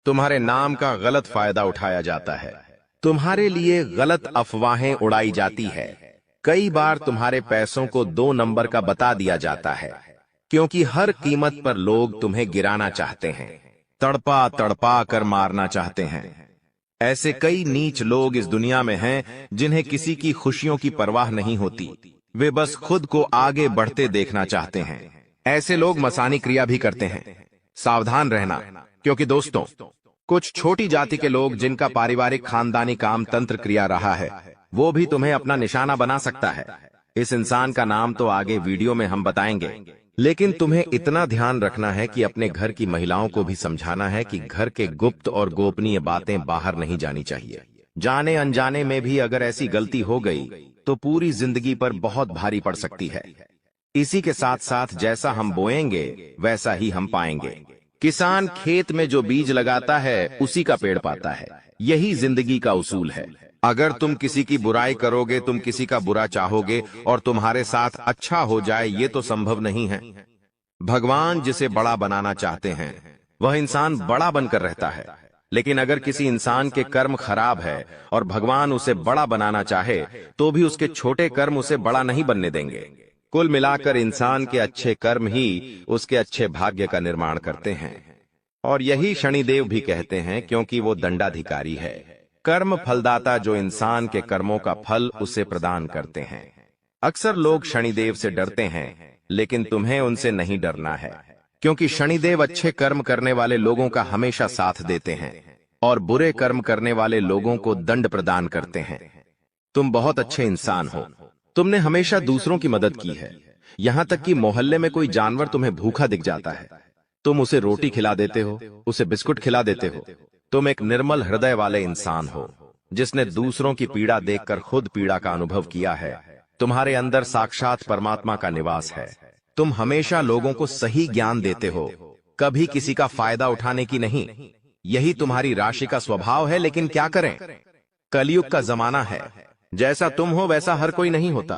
तुम्हारे नाम का गलत फायदा उठाया जाता है, तुम्हारे लिए गलत अफवाहें उड़ाई जाती है। कई बार तुम्हारे पैसों को 2 नंबर का बता दिया जाता है, क्योंकि हर कीमत पर लोग तुम्हें गिराना चाहते हैं, तड़पा तड़पा कर मारना चाहते हैं। ऐसे कई नीच लोग इस दुनिया में हैं जिन्हें किसी की खुशियों की परवाह नहीं होती, वे बस खुद को आगे बढ़ते देखना चाहते हैं। ऐसे लोग मसानी क्रिया भी करते हैं। सावधान रहना, क्योंकि दोस्तों कुछ छोटी जाति के लोग जिनका पारिवारिक खानदानी काम तंत्र क्रिया रहा है, वो भी तुम्हें अपना निशाना बना सकता है। इस इंसान का नाम तो आगे वीडियो में हम बताएंगे, लेकिन तुम्हें इतना ध्यान रखना है कि अपने घर की महिलाओं को भी समझाना है कि घर के गुप्त और गोपनीय बातें बाहर नहीं जानी चाहिए। जाने अनजाने में भी अगर ऐसी गलती हो गई तो पूरी जिंदगी पर बहुत भारी पड़ सकती है। इसी के साथ साथ जैसा हम बोएंगे वैसा ही हम पाएंगे। किसान खेत में जो बीज लगाता है उसी का पेड़ पाता है, यही जिंदगी का उसूल है। अगर तुम किसी की बुराई करोगे, तुम किसी का बुरा चाहोगे और तुम्हारे साथ अच्छा हो जाए, ये तो संभव नहीं है। भगवान जिसे बड़ा बनाना चाहते हैं वह इंसान बड़ा बनकर रहता है, लेकिन अगर किसी इंसान के कर्म खराब है और भगवान उसे बड़ा बनाना चाहे तो भी उसके छोटे कर्म उसे बड़ा नहीं बनने देंगे। कुल मिलाकर इंसान के अच्छे कर्म ही उसके अच्छे भाग्य का निर्माण करते हैं, और यही शनिदेव भी कहते हैं, क्योंकि वो दंडाधिकारी है, कर्म फलदाता, जो इंसान के कर्मों का फल उसे प्रदान करते हैं। अक्सर लोग शनिदेव से डरते हैं, लेकिन तुम्हें उनसे नहीं डरना है, क्योंकि शनिदेव अच्छे कर्म करने वाले लोगों का हमेशा साथ देते हैं और बुरे कर्म करने वाले लोगों को दंड प्रदान करते हैं। तुम बहुत अच्छे इंसान हो, तुमने हमेशा दूसरों की मदद की है। यहाँ तक कि मोहल्ले में कोई जानवर तुम्हें भूखा दिख जाता है, तुम उसे रोटी खिला देते हो, उसे बिस्कुट खिला देते हो। तुम एक निर्मल हृदय वाले इंसान हो, जिसने दूसरों की पीड़ा देखकर खुद पीड़ा का अनुभव किया है। तुम्हारे अंदर साक्षात परमात्मा का निवास है। तुम हमेशा लोगों को सही ज्ञान देते हो, कभी किसी का फायदा उठाने की नहीं। यही तुम्हारी राशि का स्वभाव है, लेकिन क्या करें, कलयुग का जमाना है। जैसा तुम हो वैसा हर कोई नहीं होता।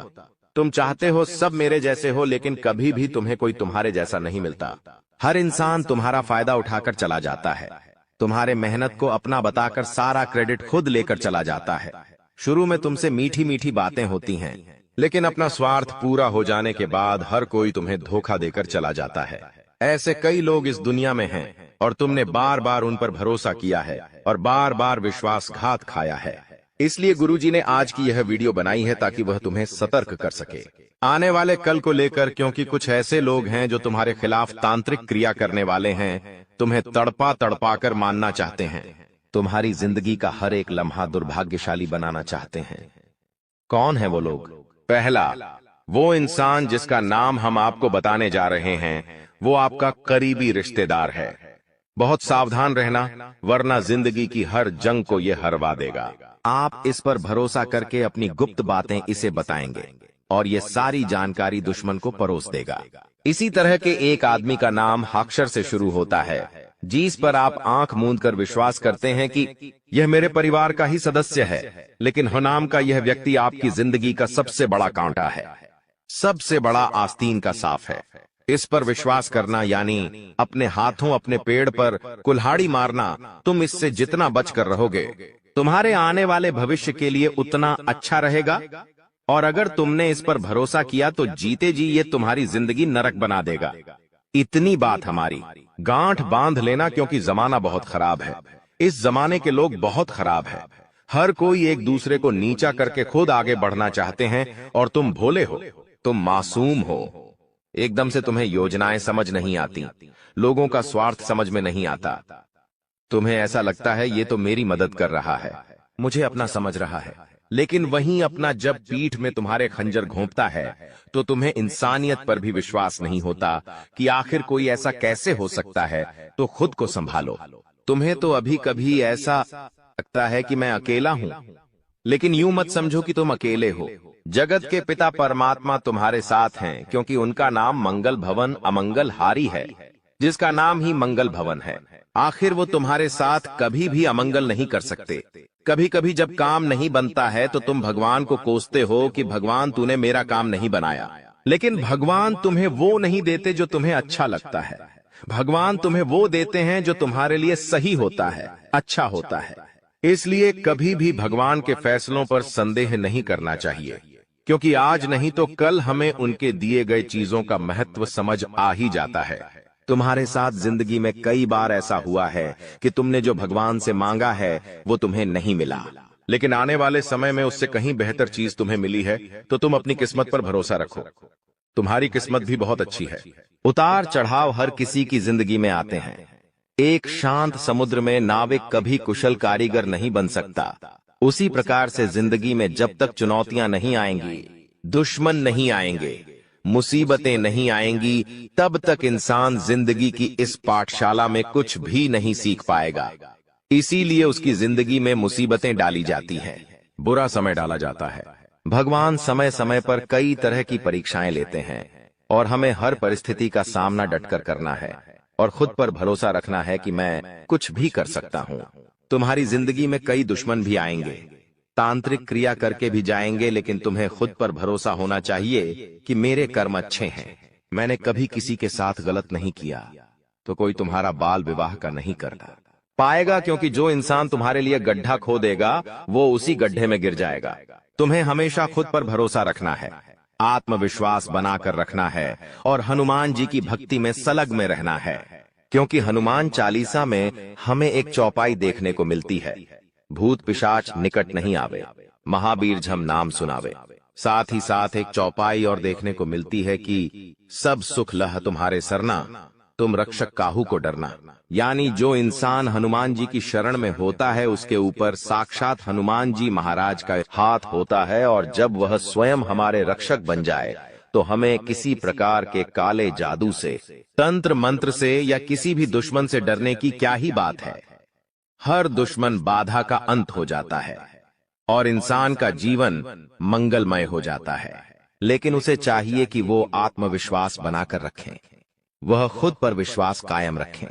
तुम चाहते हो सब मेरे जैसे हो, लेकिन कभी भी तुम्हें कोई तुम्हारे जैसा नहीं मिलता। हर इंसान तुम्हारा फायदा उठाकर चला जाता है, तुम्हारे मेहनत को अपना बताकर सारा क्रेडिट खुद लेकर चला जाता है। शुरू में तुमसे मीठी मीठी बातें होती हैं, लेकिन अपना स्वार्थ पूरा हो जाने के बाद हर कोई तुम्हें धोखा देकर चला जाता है। ऐसे कई लोग इस दुनिया में हैं और तुमने बार बार उन पर भरोसा किया है और बार बार विश्वासघात खाया है। इसलिए गुरुजी ने आज की यह वीडियो बनाई है ताकि वह तुम्हें सतर्क कर सके आने वाले कल को लेकर, क्योंकि कुछ ऐसे लोग हैं जो तुम्हारे खिलाफ तांत्रिक क्रिया करने वाले हैं, तुम्हें तड़पा तड़पा कर मानना चाहते हैं, तुम्हारी जिंदगी का हर एक लम्हा दुर्भाग्यशाली बनाना चाहते हैं। कौन है वो लोग? पहला, वो इंसान जिसका नाम हम आपको बताने जा रहे हैं, वो आपका करीबी रिश्तेदार है। बहुत सावधान रहना, वरना जिंदगी की हर जंग को ये हरवा देगा। आप इस पर भरोसा करके अपनी गुप्त बातें इसे बताएंगे और ये सारी जानकारी दुश्मन को परोस देगा। इसी तरह के एक आदमी का नाम अक्षर से शुरू होता है, जिस पर आप आंख मूंद कर विश्वास करते हैं कि यह मेरे परिवार का ही सदस्य है, लेकिन नाम का यह व्यक्ति आपकी जिंदगी का सबसे बड़ा कांटा है, सबसे बड़ा आस्तीन का साफ है। इस पर विश्वास करना यानी अपने हाथों अपने पेड़ पर कुल्हाड़ी मारना। तुम इससे जितना बचकर रहोगे, तुम्हारे आने वाले भविष्य के लिए उतना अच्छा रहेगा, और अगर तुमने इस पर भरोसा किया तो जीते जी ये तुम्हारी जिंदगी नरक बना देगा। इतनी बात हमारी, गांठ बांध लेना, क्योंकि जमाना बहुत खराब है। इस जमाने के लोग बहुत खराब है। हर कोई एक दूसरे को नीचा करके खुद आगे बढ़ना चाहते हैं, और तुम भोले हो, तुम मासूम हो। एकदम से तुम्हें योजनाएं समझ नहीं आती, लोगों का स्वार्थ समझ में नहीं आता। तुम्हें ऐसा लगता है ये तो मेरी मदद कर रहा है, मुझे अपना समझ रहा है, लेकिन वहीं अपना जब पीठ में तुम्हारे खंजर घोंपता है तो तुम्हें इंसानियत पर भी विश्वास नहीं होता कि आखिर कोई ऐसा कैसे हो सकता है। तो खुद को संभालो। तुम्हें तो अभी कभी ऐसा लगता है कि मैं अकेला हूं, लेकिन यूं मत समझो कि तुम अकेले हो। जगत के पिता परमात्मा तुम्हारे साथ हैं, क्योंकि उनका नाम मंगल भवन अमंगल हारी है, जिसका नाम ही मंगल भवन है। आखिर वो तुम्हारे साथ कभी भी अमंगल नहीं कर सकते। कभी कभी जब काम नहीं बनता है तो तुम भगवान को कोसते हो कि भगवान तूने मेरा काम नहीं बनाया, लेकिन भगवान तुम्हें वो नहीं देते जो तुम्हें अच्छा लगता है। भगवान तुम्हें वो देते हैं जो तुम्हारे लिए सही होता है, अच्छा होता है। इसलिए कभी भी भगवान के फैसलों पर संदेह नहीं करना चाहिए, क्योंकि आज नहीं तो कल हमें उनके दिए गए चीजों का महत्व समझ आ ही जाता है। तुम्हारे साथ जिंदगी में कई बार ऐसा हुआ है कि तुमने जो भगवान से मांगा है वो तुम्हें नहीं मिला, लेकिन आने वाले समय में उससे कहीं बेहतर चीज तुम्हें मिली है। तो तुम अपनी किस्मत पर भरोसा रखो। तुम्हारी किस्मत भी बहुत अच्छी है। उतार चढ़ाव हर किसी की जिंदगी में आते हैं। एक शांत समुद्र में नाविक कभी कुशल कारीगर नहीं बन सकता। उसी प्रकार से जिंदगी में जब तक चुनौतियां नहीं आएंगी, दुश्मन नहीं आएंगे, मुसीबतें नहीं आएंगी, तब तक इंसान जिंदगी की इस पाठशाला में कुछ भी नहीं सीख पाएगा। इसीलिए उसकी जिंदगी में मुसीबतें डाली जाती हैं, बुरा समय डाला जाता है। भगवान समय समय पर कई तरह की परीक्षाएं लेते हैं और हमें हर परिस्थिति का सामना डटकर करना है और खुद पर भरोसा रखना है कि मैं कुछ भी कर सकता हूं। तुम्हारी जिंदगी में कई दुश्मन भी आएंगे, तांत्रिक क्रिया करके भी जाएंगे, लेकिन तुम्हें खुद पर भरोसा होना चाहिए कि मेरे कर्म अच्छे हैं। मैंने कभी किसी के साथ गलत नहीं किया, तो कोई तुम्हारा बाल विवाह का नहीं करता पाएगा, क्योंकि जो इंसान तुम्हारे लिए गड्ढा खो देगा वो उसी गड्ढे में गिर जाएगा। तुम्हें हमेशा खुद पर भरोसा रखना है, आत्मविश्वास बनाकर रखना है और हनुमान जी की भक्ति में सलग में रहना है, क्योंकि हनुमान चालीसा में हमें एक चौपाई देखने को मिलती है, भूत पिशाच निकट नहीं आवे, महावीर झम नाम सुनावे। साथ ही साथ एक चौपाई और देखने को मिलती है कि सब सुख लह तुम्हारे सरना, तुम रक्षक काहू को डरना। यानी जो इंसान हनुमान जी की शरण में होता है उसके ऊपर साक्षात हनुमान जी महाराज का हाथ होता है, और जब वह स्वयं हमारे रक्षक बन जाए तो हमें किसी प्रकार के काले जादू से, तंत्र मंत्र से या किसी भी दुश्मन से डरने की क्या ही बात है। हर दुश्मन बाधा का अंत हो जाता है और इंसान का जीवन मंगलमय हो जाता है। लेकिन उसे चाहिए कि वो आत्मविश्वास बनाकर रखें, वह खुद पर विश्वास कायम रखें।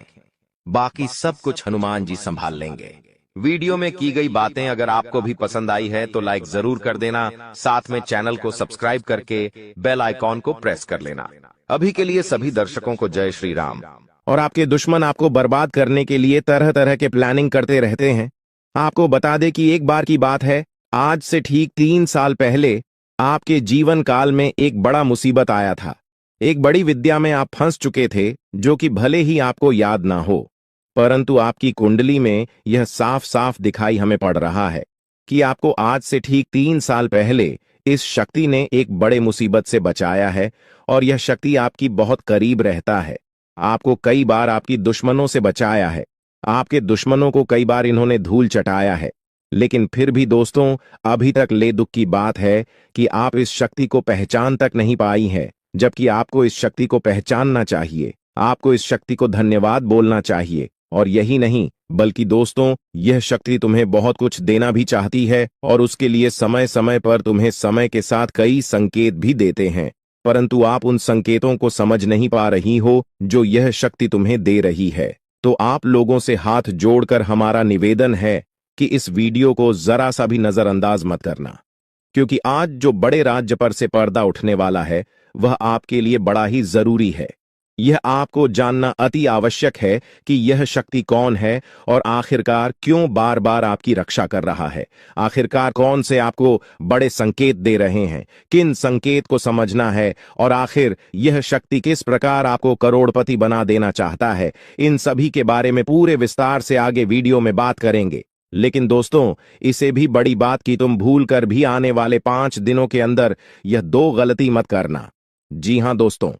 बाकी सब कुछ हनुमान जी संभाल लेंगे। वीडियो में की गई बातें अगर आपको भी पसंद आई है तो लाइक जरूर कर देना, साथ में चैनल को सब्सक्राइब करके बेल आइकॉन को प्रेस कर लेना। अभी के लिए सभी दर्शकों को जय श्री राम। और आपके दुश्मन आपको बर्बाद करने के लिए तरह तरह के प्लानिंग करते रहते हैं। आपको बता दें कि एक बार की बात है, आज से ठीक 3 साल पहले आपके जीवन काल में एक बड़ा मुसीबत आया था। एक बड़ी विद्या में आप फंस चुके थे, जो कि भले ही आपको याद ना हो, परंतु आपकी कुंडली में यह साफ साफ दिखाई हमें पड़ रहा है कि आपको आज से ठीक 3 साल पहले इस शक्ति ने एक बड़े मुसीबत से बचाया है, और यह शक्ति आपकी बहुत करीब रहता है। आपको कई बार आपकी दुश्मनों से बचाया है, आपके दुश्मनों को कई बार इन्होंने धूल चटाया है, लेकिन फिर भी दोस्तों अभी तक ले दुख की बात है कि आप इस शक्ति को पहचान तक नहीं पाई है, जबकि आपको इस शक्ति को पहचानना चाहिए। आपको इस शक्ति को धन्यवाद बोलना चाहिए, और यही नहीं बल्कि दोस्तों यह शक्ति तुम्हें बहुत कुछ देना भी चाहती है, और उसके लिए समय समय पर तुम्हें समय के साथ कई संकेत भी देते हैं, परंतु आप उन संकेतों को समझ नहीं पा रही हो जो यह शक्ति तुम्हें दे रही है। तो आप लोगों से हाथ जोड़कर हमारा निवेदन है कि इस वीडियो को जरा सा भी नजरअंदाज मत करना, क्योंकि आज जो बड़े राज्य पर से पर्दा उठने वाला है वह आपके लिए बड़ा ही जरूरी है। यह आपको जानना अति आवश्यक है कि यह शक्ति कौन है और आखिरकार क्यों बार बार आपकी रक्षा कर रहा है। आखिरकार कौन से आपको बड़े संकेत दे रहे हैं, किन संकेत को समझना है, और आखिर यह शक्ति किस प्रकार आपको करोड़पति बना देना चाहता है। इन सभी के बारे में पूरे विस्तार से आगे वीडियो में बात करेंगे। लेकिन दोस्तों इसे भी बड़ी बात कि तुम भूल कर भी आने वाले 5 दिनों के अंदर यह 2 गलती मत करना। जी हां दोस्तों,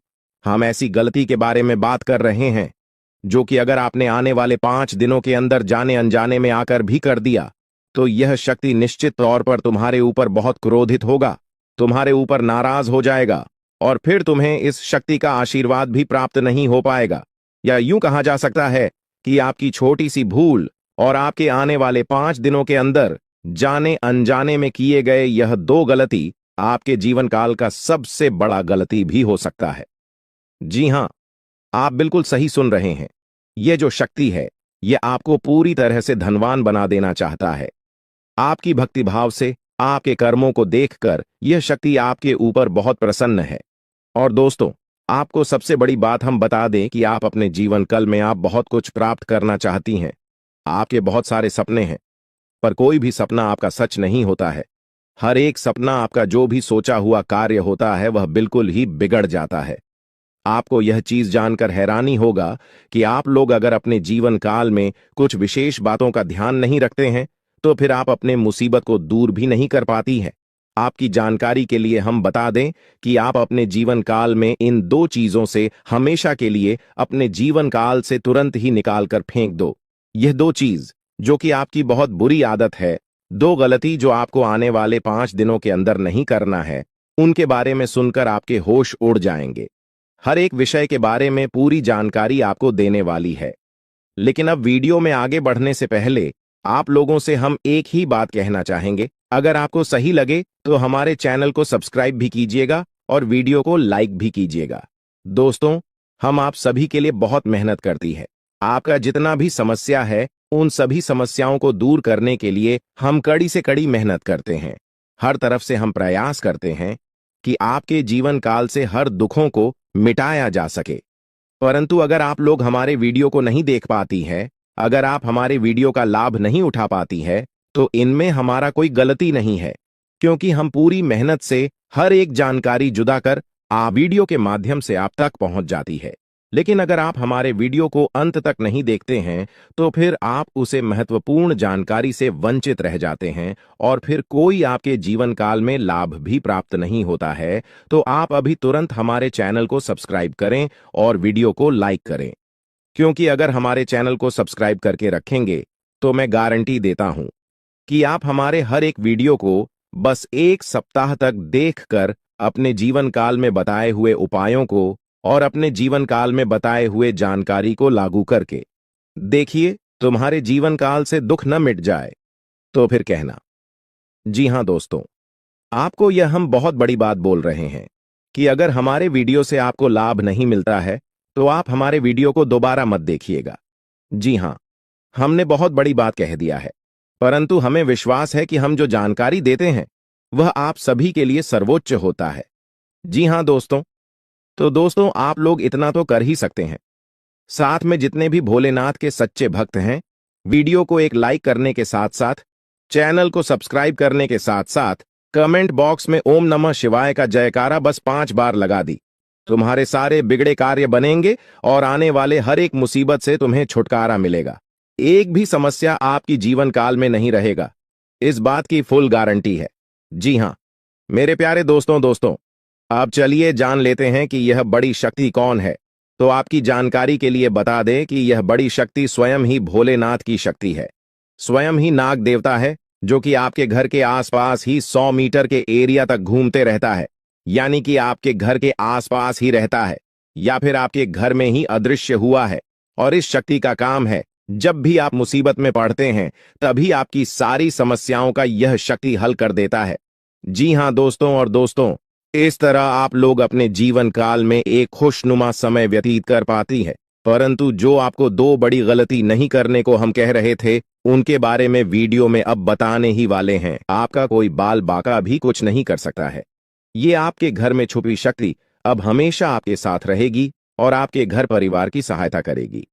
हम ऐसी गलती के बारे में बात कर रहे हैं जो कि अगर आपने आने वाले 5 दिनों के अंदर जाने अनजाने में आकर भी कर दिया तो यह शक्ति निश्चित तौर पर तुम्हारे ऊपर बहुत क्रोधित होगा, तुम्हारे ऊपर नाराज हो जाएगा और फिर तुम्हें इस शक्ति का आशीर्वाद भी प्राप्त नहीं हो पाएगा। या यूं कहा जा सकता है कि आपकी छोटी सी भूल और आपके आने वाले 5 दिनों के अंदर जाने अनजाने में किए गए यह 2 गलती आपके जीवन काल का सबसे बड़ा गलती भी हो सकता है। जी हां, आप बिल्कुल सही सुन रहे हैं। यह जो शक्ति है, यह आपको पूरी तरह से धनवान बना देना चाहता है। आपकी भक्तिभाव से, आपके कर्मों को देखकर यह शक्ति आपके ऊपर बहुत प्रसन्न है। और दोस्तों, आपको सबसे बड़ी बात हम बता दें कि आप अपने जीवन काल में आप बहुत कुछ प्राप्त करना चाहती हैं। आपके बहुत सारे सपने हैं, पर कोई भी सपना आपका सच नहीं होता है। हर एक सपना आपका जो भी सोचा हुआ कार्य होता है वह बिल्कुल ही बिगड़ जाता है। आपको यह चीज जानकर हैरानी होगा कि आप लोग अगर अपने जीवन काल में कुछ विशेष बातों का ध्यान नहीं रखते हैं तो फिर आप अपने मुसीबत को दूर भी नहीं कर पाती हैं। आपकी जानकारी के लिए हम बता दें कि आप अपने जीवन काल में इन 2 चीजों से हमेशा के लिए अपने जीवन काल से तुरंत ही निकाल कर फेंक दो। यह 2 चीज जो कि आपकी बहुत बुरी आदत है, 2 गलती जो आपको आने वाले 5 दिनों के अंदर नहीं करना है, उनके बारे में सुनकर आपके होश उड़ जाएंगे। हर एक विषय के बारे में पूरी जानकारी आपको देने वाली है। लेकिन अब वीडियो में आगे बढ़ने से पहले आप लोगों से हम एक ही बात कहना चाहेंगे। अगर आपको सही लगे तो हमारे चैनल को सब्सक्राइब भी कीजिएगा और वीडियो को लाइक भी कीजिएगा। दोस्तों, हम आप सभी के लिए बहुत मेहनत करती है। आपका जितना भी समस्या है, उन सभी समस्याओं को दूर करने के लिए हम कड़ी से कड़ी मेहनत करते हैं। हर तरफ से हम प्रयास करते हैं कि आपके जीवन काल से हर दुखों को मिटाया जा सके। परंतु अगर आप लोग हमारे वीडियो को नहीं देख पाती है, अगर आप हमारे वीडियो का लाभ नहीं उठा पाती है, तो इनमें हमारा कोई गलती नहीं है, क्योंकि हम पूरी मेहनत से हर एक जानकारी जुदा कर वीडियो के माध्यम से आप तक पहुंच जाती है। लेकिन अगर आप हमारे वीडियो को अंत तक नहीं देखते हैं तो फिर आप उसे महत्वपूर्ण जानकारी से वंचित रह जाते हैं और फिर कोई आपके जीवन काल में लाभ भी प्राप्त नहीं होता है। तो आप अभी तुरंत हमारे चैनल को सब्सक्राइब करें और वीडियो को लाइक करें, क्योंकि अगर हमारे चैनल को सब्सक्राइब करके रखेंगे तो मैं गारंटी देता हूं कि आप हमारे हर एक वीडियो को बस 1 सप्ताह तक देखकर अपने जीवन काल में बताए हुए उपायों को और अपने जीवन काल में बताए हुए जानकारी को लागू करके देखिए, तुम्हारे जीवन काल से दुख न मिट जाए तो फिर कहना। जी हां दोस्तों, आपको यह हम बहुत बड़ी बात बोल रहे हैं कि अगर हमारे वीडियो से आपको लाभ नहीं मिलता है तो आप हमारे वीडियो को दोबारा मत देखिएगा। जी हां, हमने बहुत बड़ी बात कह दिया है, परंतु हमें विश्वास है कि हम जो जानकारी देते हैं वह आप सभी के लिए सर्वोच्च होता है। जी हां दोस्तों, तो दोस्तों, आप लोग इतना तो कर ही सकते हैं। साथ में जितने भी भोलेनाथ के सच्चे भक्त हैं, वीडियो को एक लाइक करने के साथ साथ, चैनल को सब्सक्राइब करने के साथ साथ कमेंट बॉक्स में ओम नमः शिवाय का जयकारा बस 5 बार लगा दी। तुम्हारे सारे बिगड़े कार्य बनेंगे और आने वाले हर एक मुसीबत से तुम्हें छुटकारा मिलेगा। एक भी समस्या आपकी जीवन काल में नहीं रहेगा, इस बात की फुल गारंटी है। जी हां मेरे प्यारे दोस्तों, अब चलिए जान लेते हैं कि यह बड़ी शक्ति कौन है। तो आपकी जानकारी के लिए बता दें कि यह बड़ी शक्ति स्वयं ही भोलेनाथ की शक्ति है। स्वयं ही नाग देवता है, जो कि आपके घर के आसपास ही 100 मीटर के एरिया तक घूमते रहता है, यानी कि आपके घर के आसपास ही रहता है या फिर आपके घर में ही अदृश्य हुआ है। और इस शक्ति का काम है, जब भी आप मुसीबत में पड़ते हैं तभी आपकी सारी समस्याओं का यह शक्ति हल कर देता है। जी हां दोस्तों, इस तरह आप लोग अपने जीवन काल में एक खुशनुमा समय व्यतीत कर पाती है। परंतु जो आपको 2 बड़ी गलती नहीं करने को हम कह रहे थे, उनके बारे में वीडियो में अब बताने ही वाले हैं। आपका कोई बाल बाका भी कुछ नहीं कर सकता है। ये आपके घर में छुपी शक्ति अब हमेशा आपके साथ रहेगी और आपके घर परिवार की सहायता करेगी।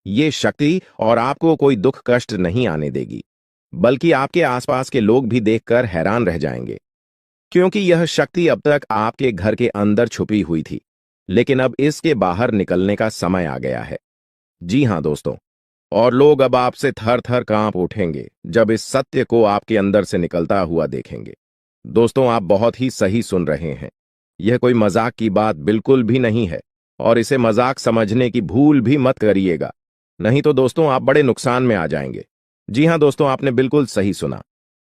ये शक्ति और आपको कोई दुख कष्ट नहीं आने देगी, बल्कि आपके आसपास के लोग भी देखकर हैरान रह जाएंगे, क्योंकि यह शक्ति अब तक आपके घर के अंदर छुपी हुई थी, लेकिन अब इसके बाहर निकलने का समय आ गया है। जी हां दोस्तों, और लोग अब आपसे थर थर कांप उठेंगे जब इस सत्य को आपके अंदर से निकलता हुआ देखेंगे। दोस्तों, आप बहुत ही सही सुन रहे हैं। यह कोई मजाक की बात बिल्कुल भी नहीं है और इसे मजाक समझने की भूल भी मत करिएगा, नहीं तो दोस्तों आप बड़े नुकसान में आ जाएंगे। जी हाँ दोस्तों, आपने बिल्कुल सही सुना।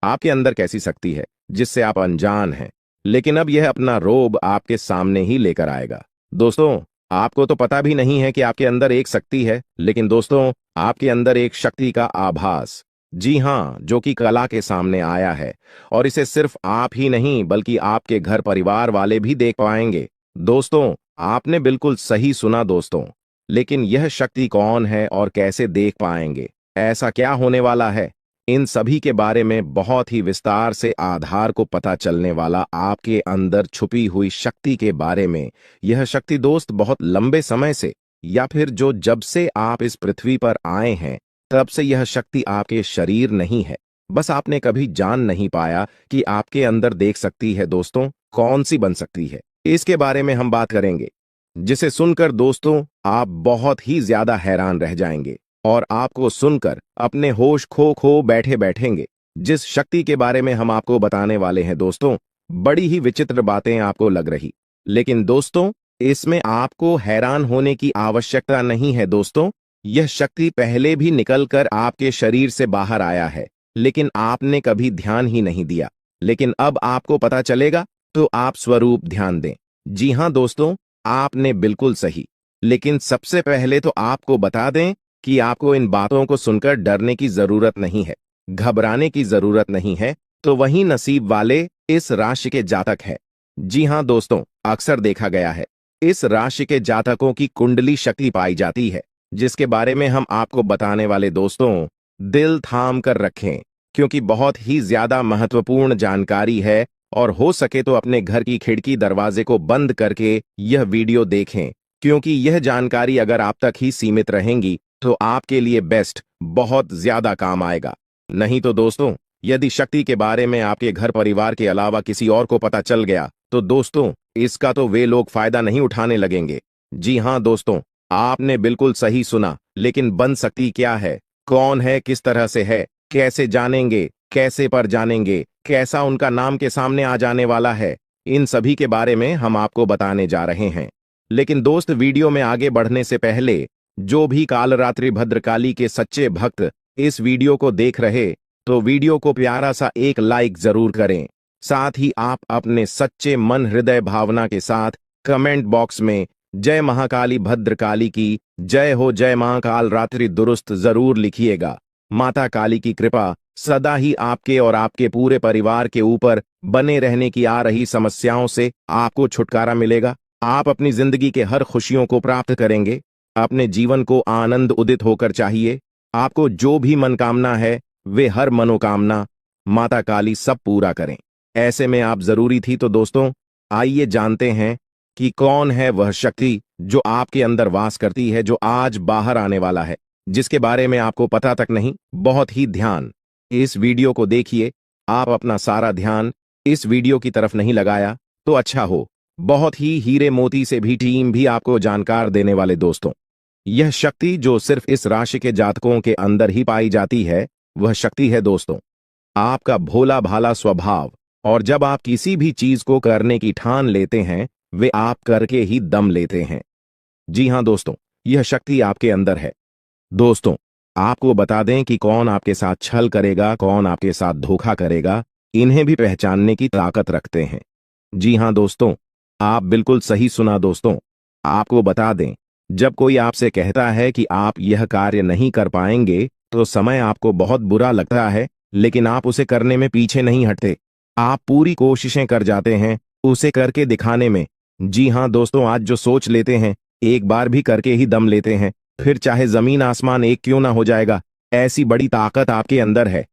आपके अंदर कैसी शक्ति है जिससे आप अनजान हैं, लेकिन अब यह अपना रोब आपके सामने ही लेकर आएगा। दोस्तों, आपको तो पता भी नहीं है कि आपके अंदर एक शक्ति है, लेकिन दोस्तों, आपके अंदर एक शक्ति का आभास, जी हाँ, जो कि कला के सामने आया है, और इसे सिर्फ आप ही नहीं बल्कि आपके घर परिवार वाले भी देख पाएंगे। दोस्तों, आपने बिल्कुल सही सुना दोस्तों। लेकिन यह शक्ति कौन है और कैसे देख पाएंगे? ऐसा क्या होने वाला है? इन सभी के बारे में बहुत ही विस्तार से आधार को पता चलने वाला आपके अंदर छुपी हुई शक्ति के बारे में। यह शक्ति दोस्त बहुत लंबे समय से, या फिर जो जब से आप इस पृथ्वी पर आए हैं तब से यह शक्ति आपके शरीर नहीं है, बस आपने कभी जान नहीं पाया कि आपके अंदर देख सकती है। दोस्तों, कौन सी बन सकती है, इसके बारे में हम बात करेंगे, जिसे सुनकर दोस्तों आप बहुत ही ज्यादा हैरान रह जाएंगे और आपको सुनकर अपने होश खो बैठे बैठेंगे। जिस शक्ति के बारे में हम आपको बताने वाले हैं दोस्तों, बड़ी ही विचित्र बातें आपको लग रही, लेकिन दोस्तों इसमें आपको हैरान होने की आवश्यकता नहीं है। दोस्तों, यह शक्ति पहले भी निकलकर आपके शरीर से बाहर आया है, लेकिन आपने कभी ध्यान ही नहीं दिया। लेकिन अब आपको पता चलेगा, तो आप स्वरूप ध्यान दें। जी हाँ दोस्तों, आपने बिल्कुल सही। लेकिन सबसे पहले तो आपको बता दें कि आपको इन बातों को सुनकर डरने की जरूरत नहीं है, घबराने की जरूरत नहीं है। तो वही नसीब वाले इस राशि के जातक है। जी हाँ दोस्तों, अक्सर देखा गया है, इस राशि के जातकों की कुंडली शक्ति पाई जाती है, जिसके बारे में हम आपको बताने वाले दोस्तों, दिल थाम कर रखें, क्योंकि बहुत ही ज्यादा महत्वपूर्ण जानकारी है। और हो सके तो अपने घर की खिड़की दरवाजे को बंद करके यह वीडियो देखें, क्योंकि यह जानकारी अगर आप तक ही सीमित रहेंगी तो आपके लिए बेस्ट, बहुत ज्यादा काम आएगा। नहीं तो दोस्तों, यदि शक्ति के बारे में आपके घर परिवार के अलावा किसी और को पता चल गया तो दोस्तों इसका तो वे लोग फायदा नहीं उठाने लगेंगे। जी हाँ दोस्तों, आपने बिल्कुल सही सुना। लेकिन बन सकती क्या है, कौन है, किस तरह से है, कैसे जानेंगे, कैसे पर जानेंगे, कैसा उनका नाम के सामने आ जाने वाला है, इन सभी के बारे में हम आपको बताने जा रहे हैं। लेकिन दोस्त, वीडियो में आगे बढ़ने से पहले जो भी कालरात्रि भद्रकाली के सच्चे भक्त इस वीडियो को देख रहे, तो वीडियो को प्यारा सा एक लाइक जरूर करें। साथ ही आप अपने सच्चे मन हृदय भावना के साथ कमेंट बॉक्स में जय महाकाली भद्रकाली की जय हो, जय महाकाल रात्रि दुरुस्त जरूर लिखिएगा। माता काली की कृपा सदा ही आपके और आपके पूरे परिवार के ऊपर बने रहने की। आ रही समस्याओं से आपको छुटकारा मिलेगा, आप अपनी जिंदगी के हर खुशियों को प्राप्त करेंगे। अपने जीवन को आनंद उदित होकर चाहिए। आपको जो भी मनोकामना है, वे हर मनोकामना माता काली सब पूरा करें। ऐसे में आप जरूरी थी। तो दोस्तों, आइए जानते हैं कि कौन है वह शक्ति जो आपके अंदर वास करती है, जो आज बाहर आने वाला है, जिसके बारे में आपको पता तक नहीं। बहुत ही ध्यान इस वीडियो को देखिए। आप अपना सारा ध्यान इस वीडियो की तरफ नहीं लगाया तो अच्छा हो। बहुत ही हीरे मोती से भी टीम भी आपको जानकार देने वाले दोस्तों, यह शक्ति जो सिर्फ इस राशि के जातकों के अंदर ही पाई जाती है, वह शक्ति है दोस्तों आपका भोला भाला स्वभाव। और जब आप किसी भी चीज को करने की ठान लेते हैं, वे आप करके ही दम लेते हैं। जी हाँ दोस्तों, यह शक्ति आपके अंदर है। दोस्तों, आपको बता दें कि कौन आपके साथ छल करेगा, कौन आपके साथ धोखा करेगा, इन्हें भी पहचानने की ताकत रखते हैं। जी हाँ दोस्तों, आप बिल्कुल सही सुना दोस्तों। आपको बता दें, जब कोई आपसे कहता है कि आप यह कार्य नहीं कर पाएंगे, तो समय आपको बहुत बुरा लगता है, लेकिन आप उसे करने में पीछे नहीं हटते। आप पूरी कोशिशें कर जाते हैं उसे करके दिखाने में। जी हाँ दोस्तों, आज जो सोच लेते हैं, एक बार भी करके ही दम लेते हैं, फिर चाहे जमीन आसमान एक क्यों ना हो जाएगा। ऐसी बड़ी ताकत आपके अंदर है।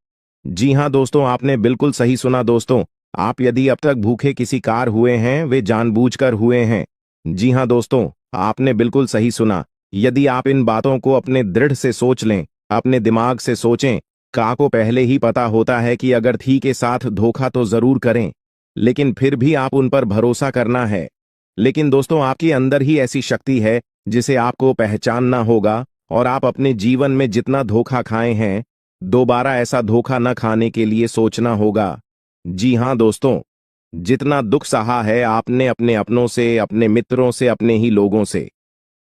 जी हाँ दोस्तों, आपने बिल्कुल सही सुना दोस्तों। आप यदि अब तक भूखे किसी कार हुए हैं, वे जानबूझकर हुए हैं। जी हाँ दोस्तों, आपने बिल्कुल सही सुना। यदि आप इन बातों को अपने दृढ़ से सोच लें, अपने दिमाग से सोचें, का को पहले ही पता होता है कि अगर थी के साथ धोखा तो जरूर करें, लेकिन फिर भी आप उन पर भरोसा करना है। लेकिन दोस्तों, आपके अंदर ही ऐसी शक्ति है जिसे आपको पहचानना होगा, और आप अपने जीवन में जितना धोखा खाए हैं, दोबारा ऐसा धोखा न खाने के लिए सोचना होगा। जी हाँ दोस्तों, जितना दुख सहा है आपने अपने अपनों से, अपने मित्रों से, अपने ही लोगों से,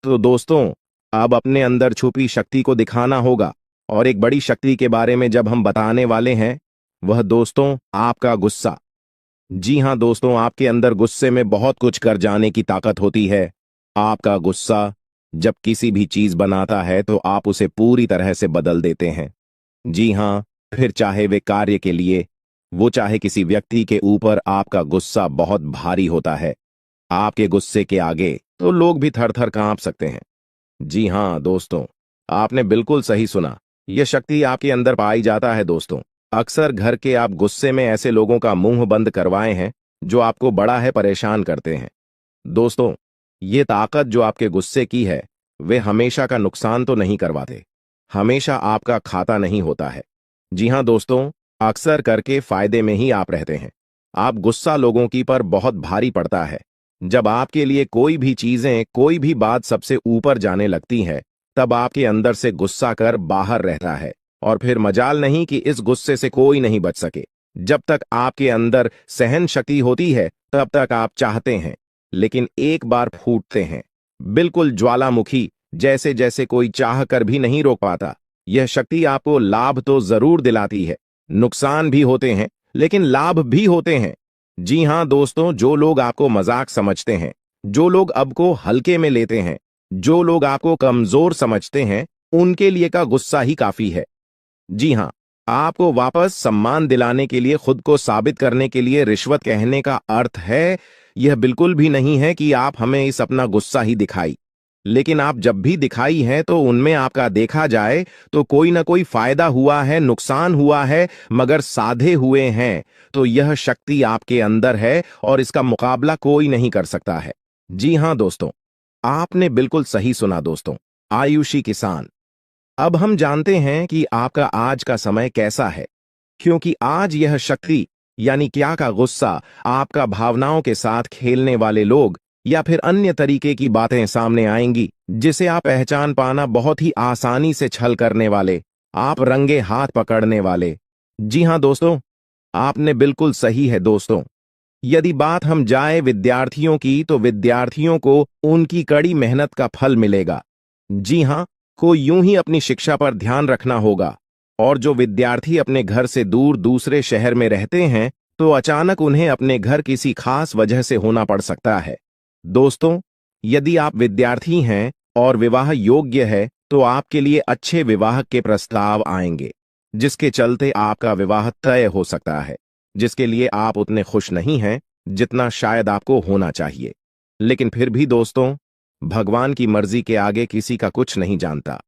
तो दोस्तों अब अपने अंदर छुपी शक्ति को दिखाना होगा। और एक बड़ी शक्ति के बारे में जब हम बताने वाले हैं, वह दोस्तों आपका गुस्सा। जी हाँ दोस्तों, आपके अंदर गुस्से में बहुत कुछ कर जाने की ताकत होती है। आपका गुस्सा जब किसी भी चीज बनाता है तो आप उसे पूरी तरह से बदल देते हैं। जी हाँ, फिर चाहे वे कार्य के लिए, वो चाहे किसी व्यक्ति के ऊपर, आपका गुस्सा बहुत भारी होता है। आपके गुस्से के आगे तो लोग भी थर थर कांप सकते हैं। जी हाँ दोस्तों, आपने बिल्कुल सही सुना। यह शक्ति आपके अंदर पाई जाता है दोस्तों। अक्सर घर के आप गुस्से में ऐसे लोगों का मुंह बंद करवाए हैं जो आपको बड़ा है परेशान करते हैं। दोस्तों, ये ताकत जो आपके गुस्से की है, वे हमेशा का नुकसान तो नहीं करवाते, हमेशा आपका खाता नहीं होता है। जी हाँ दोस्तों, अक्सर करके फायदे में ही आप रहते हैं। आप गुस्सा लोगों की पर बहुत भारी पड़ता है। जब आपके लिए कोई भी चीजें, कोई भी बात सबसे ऊपर जाने लगती है, तब आपके अंदर से गुस्सा कर बाहर रहता है, और फिर मजाल नहीं कि इस गुस्से से कोई नहीं बच सके। जब तक आपके अंदर सहन शक्ति होती है तब तक आप चाहते हैं, लेकिन एक बार फूटते हैं, बिल्कुल ज्वालामुखी जैसे जैसे कोई चाह कर भी नहीं रोक पाता। यह शक्ति आपको लाभ तो जरूर दिलाती है, नुकसान भी होते हैं, लेकिन लाभ भी होते हैं। जी हाँ दोस्तों, जो लोग आपको मजाक समझते हैं, जो लोग अब को हल्के में लेते हैं, जो लोग आपको कमजोर समझते हैं, उनके लिए का गुस्सा ही काफी है। जी हाँ, आपको वापस सम्मान दिलाने के लिए, खुद को साबित करने के लिए रिश्वत कहने का अर्थ है, यह बिल्कुल भी नहीं है कि आप हमें इस अपना गुस्सा ही दिखाई। लेकिन आप जब भी दिखाई है तो उनमें आपका देखा जाए तो कोई ना कोई फायदा हुआ है, नुकसान हुआ है, मगर साधे हुए हैं तो यह शक्ति आपके अंदर है और इसका मुकाबला कोई नहीं कर सकता है। जी हाँ दोस्तों, आपने बिल्कुल सही सुना दोस्तों। आयुषी किसान, अब हम जानते हैं कि आपका आज का समय कैसा है, क्योंकि आज यह शक्ति यानी क्या का गुस्सा, आपका भावनाओं के साथ खेलने वाले लोग या फिर अन्य तरीके की बातें सामने आएंगी जिसे आप पहचान पाना बहुत ही आसानी से छल करने वाले, आप रंगे हाथ पकड़ने वाले। जी हाँ दोस्तों, आपने बिल्कुल सही है दोस्तों। यदि बात हम जाए विद्यार्थियों की, तो विद्यार्थियों को उनकी कड़ी मेहनत का फल मिलेगा। जी हाँ, को यूं ही अपनी शिक्षा पर ध्यान रखना होगा। और जो विद्यार्थी अपने घर से दूर दूसरे शहर में रहते हैं, तो अचानक उन्हें अपने घर किसी खास वजह से होना पड़ सकता है। दोस्तों, यदि आप विद्यार्थी हैं और विवाह योग्य है, तो आपके लिए अच्छे विवाह के प्रस्ताव आएंगे, जिसके चलते आपका विवाह तय हो सकता है, जिसके लिए आप उतने खुश नहीं हैं जितना शायद आपको होना चाहिए। लेकिन फिर भी दोस्तों, भगवान की मर्जी के आगे किसी का कुछ नहीं जानता।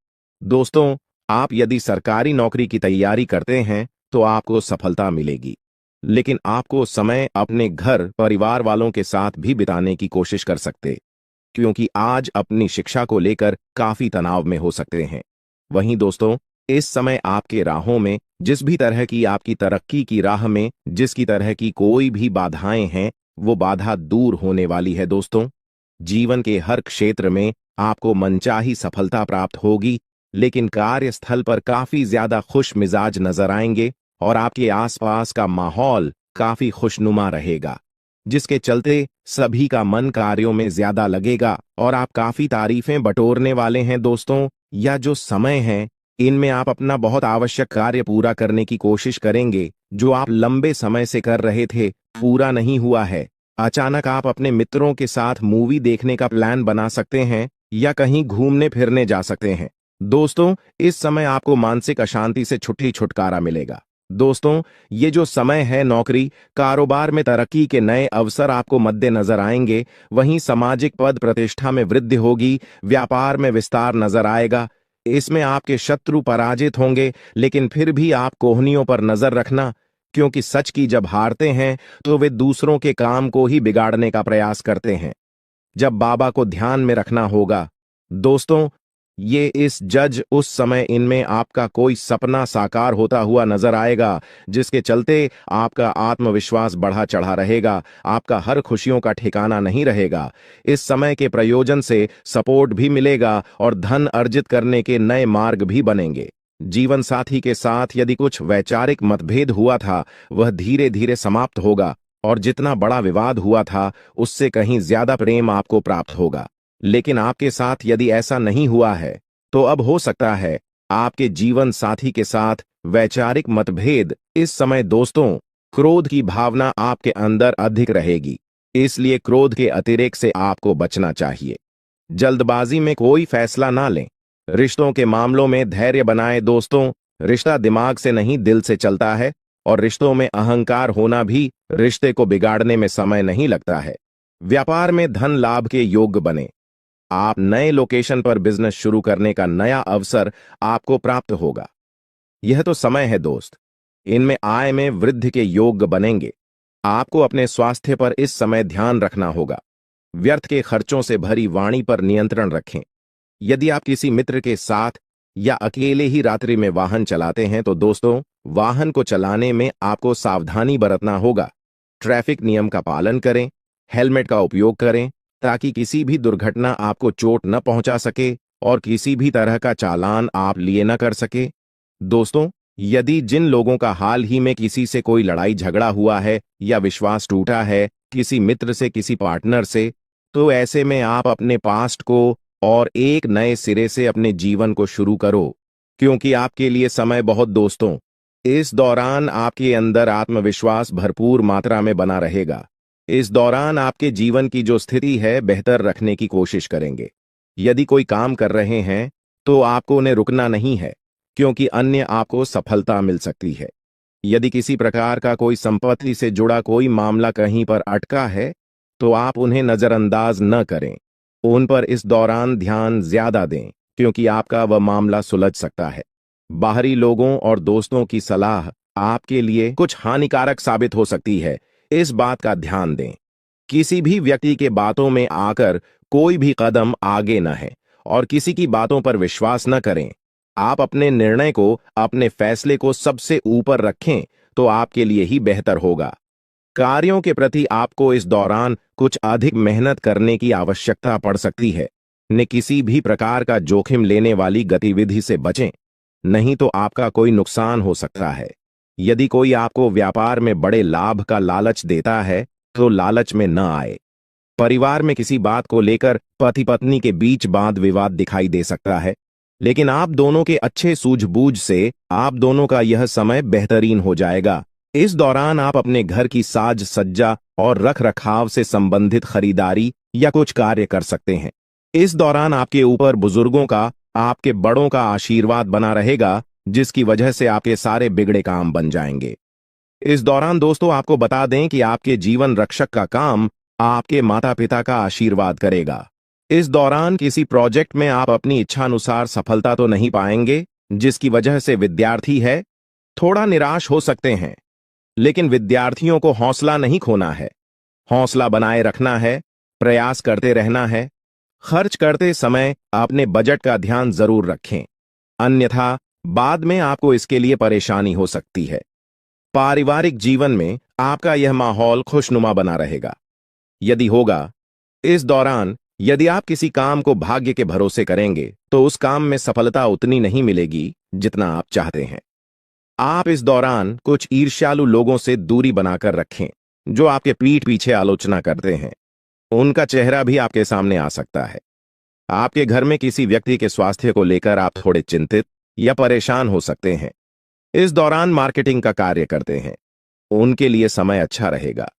दोस्तों, आप यदि सरकारी नौकरी की तैयारी करते हैं तो आपको सफलता मिलेगी, लेकिन आपको समय अपने घर परिवार वालों के साथ भी बिताने की कोशिश कर सकते, क्योंकि आज अपनी शिक्षा को लेकर काफी तनाव में हो सकते हैं। वहीं दोस्तों, इस समय आपके राहों में, जिस भी तरह की आपकी तरक्की की राह में जिसकी तरह की कोई भी बाधाएं हैं, वो बाधा दूर होने वाली है दोस्तों। जीवन के हर क्षेत्र में आपको मनचाही सफलता प्राप्त होगी, लेकिन कार्यस्थल पर काफी ज्यादा खुश मिजाज नजर आएंगे और आपके आसपास का माहौल काफी खुशनुमा रहेगा, जिसके चलते सभी का मन कार्यों में ज्यादा लगेगा और आप काफी तारीफें बटोरने वाले हैं दोस्तों। या जो समय है, इनमें आप अपना बहुत आवश्यक कार्य पूरा करने की कोशिश करेंगे, जो आप लंबे समय से कर रहे थे, पूरा नहीं हुआ है। अचानक आप अपने मित्रों के साथ मूवी देखने का प्लान बना सकते हैं या कहीं घूमने फिरने जा सकते हैं। दोस्तों, इस समय आपको मानसिक अशांति से छुटकारा मिलेगा। दोस्तों, ये जो समय है, नौकरी कारोबार में तरक्की के नए अवसर आपको मद्देनजर आएंगे, वहीं सामाजिक पद प्रतिष्ठा में वृद्धि होगी, व्यापार में विस्तार नजर आएगा। इसमें आपके शत्रु पराजित होंगे, लेकिन फिर भी आप कोहनियों पर नजर रखना, क्योंकि सच की जब हारते हैं तो वे दूसरों के काम को ही बिगाड़ने का प्रयास करते हैं। जब बाबा को ध्यान में रखना होगा दोस्तों, ये इस जज उस समय इनमें आपका कोई सपना साकार होता हुआ नजर आएगा, जिसके चलते आपका आत्मविश्वास बढ़ा चढ़ा रहेगा, आपका हर खुशियों का ठिकाना नहीं रहेगा। इस समय के प्रयोजन से सपोर्ट भी मिलेगा और धन अर्जित करने के नए मार्ग भी बनेंगे। जीवन साथी के साथ यदि कुछ वैचारिक मतभेद हुआ था, वह धीरे धीरे समाप्त होगा और जितना बड़ा विवाद हुआ था, उससे कहीं ज्यादा प्रेम आपको प्राप्त होगा। लेकिन आपके साथ यदि ऐसा नहीं हुआ है, तो अब हो सकता है आपके जीवन साथी के साथ वैचारिक मतभेद। इस समय दोस्तों, क्रोध की भावना आपके अंदर अधिक रहेगी, इसलिए क्रोध के अतिरेक से आपको बचना चाहिए। जल्दबाजी में कोई फैसला ना लें। रिश्तों के मामलों में धैर्य बनाएं दोस्तों। रिश्ता दिमाग से नहीं दिल से चलता है, और रिश्तों में अहंकार होना भी रिश्ते को बिगाड़ने में समय नहीं लगता है। व्यापार में धन लाभ के योग्य बने। आप नए लोकेशन पर बिजनेस शुरू करने का नया अवसर आपको प्राप्त होगा। यह तो समय है दोस्त, इनमें आय में वृद्धि के योग्य बनेंगे। आपको अपने स्वास्थ्य पर इस समय ध्यान रखना होगा। व्यर्थ के खर्चों से भरी वाणी पर नियंत्रण रखें। यदि आप किसी मित्र के साथ या अकेले ही रात्रि में वाहन चलाते हैं तो दोस्तों, वाहन को चलाने में आपको सावधानी बरतना होगा। ट्रैफिक नियम का पालन करें, हेलमेट का उपयोग करें ताकि किसी भी दुर्घटना आपको चोट न पहुंचा सके और किसी भी तरह का चालान आप लिए न कर सके। दोस्तों, यदि जिन लोगों का हाल ही में किसी से कोई लड़ाई झगड़ा हुआ है या विश्वास टूटा है, किसी मित्र से, किसी पार्टनर से, तो ऐसे में आप अपने पास्ट को और एक नए सिरे से अपने जीवन को शुरू करो, क्योंकि आपके लिए समय बहुत दोस्तों। इस दौरान आपके अंदर आत्मविश्वास भरपूर मात्रा में बना रहेगा। इस दौरान आपके जीवन की जो स्थिति है बेहतर रखने की कोशिश करेंगे। यदि कोई काम कर रहे हैं तो आपको उन्हें रुकना नहीं है, क्योंकि अन्य आपको सफलता मिल सकती है। यदि किसी प्रकार का कोई संपत्ति से जुड़ा कोई मामला कहीं पर अटका है तो आप उन्हें नजरअंदाज न करें। उन पर इस दौरान ध्यान ज्यादा दें, क्योंकि आपका वह मामला सुलझ सकता है। बाहरी लोगों और दोस्तों की सलाह आपके लिए कुछ हानिकारक साबित हो सकती है, इस बात का ध्यान दें। किसी भी व्यक्ति के बातों में आकर कोई भी कदम आगे न है और किसी की बातों पर विश्वास न करें। आप अपने निर्णय को, अपने फैसले को सबसे ऊपर रखें तो आपके लिए ही बेहतर होगा। कार्यों के प्रति आपको इस दौरान कुछ अधिक मेहनत करने की आवश्यकता पड़ सकती है। न किसी भी प्रकार का जोखिम लेने वाली गतिविधि से बचें, नहीं तो आपका कोई नुकसान हो सकता है। यदि कोई आपको व्यापार में बड़े लाभ का लालच देता है तो लालच में न आए। परिवार में किसी बात को लेकर पति पत्नी के बीच वाद विवाद दिखाई दे सकता है, लेकिन आप दोनों के अच्छे सूझबूझ से आप दोनों का यह समय बेहतरीन हो जाएगा। इस दौरान आप अपने घर की साज सज्जा और रख रखाव से संबंधित खरीदारी या कुछ कार्य कर सकते हैं। इस दौरान आपके ऊपर बुजुर्गों का, आपके बड़ों का आशीर्वाद बना रहेगा, जिसकी वजह से आपके सारे बिगड़े काम बन जाएंगे। इस दौरान दोस्तों, आपको बता दें कि आपके जीवन रक्षक का काम आपके माता पिता का आशीर्वाद करेगा। इस दौरान किसी प्रोजेक्ट में आप अपनी इच्छानुसार सफलता तो नहीं पाएंगे, जिसकी वजह से विद्यार्थी है थोड़ा निराश हो सकते हैं। लेकिन विद्यार्थियों को हौसला नहीं खोना है, हौसला बनाए रखना है, प्रयास करते रहना है। खर्च करते समय अपने बजट का ध्यान जरूर रखें, अन्यथा बाद में आपको इसके लिए परेशानी हो सकती है। पारिवारिक जीवन में आपका यह माहौल खुशनुमा बना रहेगा। यदि होगा, इस दौरान यदि आप किसी काम को भाग्य के भरोसे करेंगे तो उस काम में सफलता उतनी नहीं मिलेगी जितना आप चाहते हैं। आप इस दौरान कुछ ईर्ष्यालु लोगों से दूरी बनाकर रखें, जो आपके पीठ पीछे आलोचना करते हैं। उनका चेहरा भी आपके सामने आ सकता है। आपके घर में किसी व्यक्ति के स्वास्थ्य को लेकर आप थोड़े चिंतित या परेशान हो सकते हैं। इस दौरान मार्केटिंग का कार्य करते हैं, उनके लिए समय अच्छा रहेगा।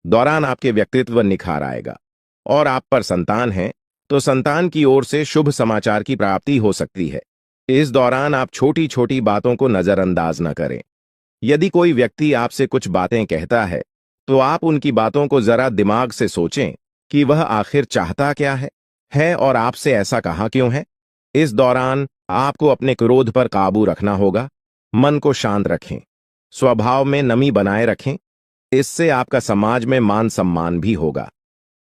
दौरान आपके व्यक्तित्व निखार आएगा। और आप पर संतान है तो संतान की ओर से शुभ समाचार की प्राप्ति हो सकती है। इस दौरान आप छोटी छोटी बातों को नजरअंदाज न करें। यदि कोई व्यक्ति आपसे कुछ बातें कहता है तो आप उनकी बातों को जरा दिमाग से सोचें कि वह आखिर चाहता क्या है और आपसे ऐसा कहा क्यों है। इस दौरान आपको अपने क्रोध पर काबू रखना होगा। मन को शांत रखें, स्वभाव में नमी बनाए रखें, इससे आपका समाज में मान सम्मान भी होगा।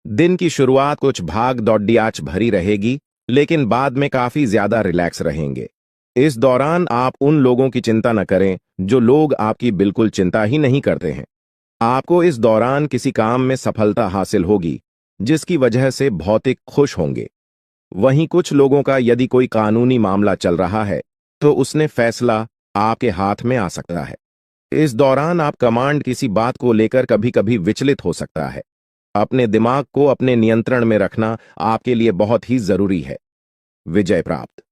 दिन की शुरुआत कुछ भाग दौड़ियाच भरी रहेगी, लेकिन बाद में काफी ज्यादा रिलैक्स रहेंगे। इस दौरान आप उन लोगों की चिंता न करें जो लोग आपकी बिल्कुल चिंता ही नहीं करते हैं। आपको इस दौरान किसी काम में सफलता हासिल होगी, जिसकी वजह से भौतिक खुश होंगे। वहीं कुछ लोगों का यदि कोई कानूनी मामला चल रहा है तो उसने फैसला आपके हाथ में आ सकता है। इस दौरान आप कमांड किसी बात को लेकर कभी कभी विचलित हो सकता है। अपने दिमाग को अपने नियंत्रण में रखना आपके लिए बहुत ही जरूरी है। विजय प्राप्त।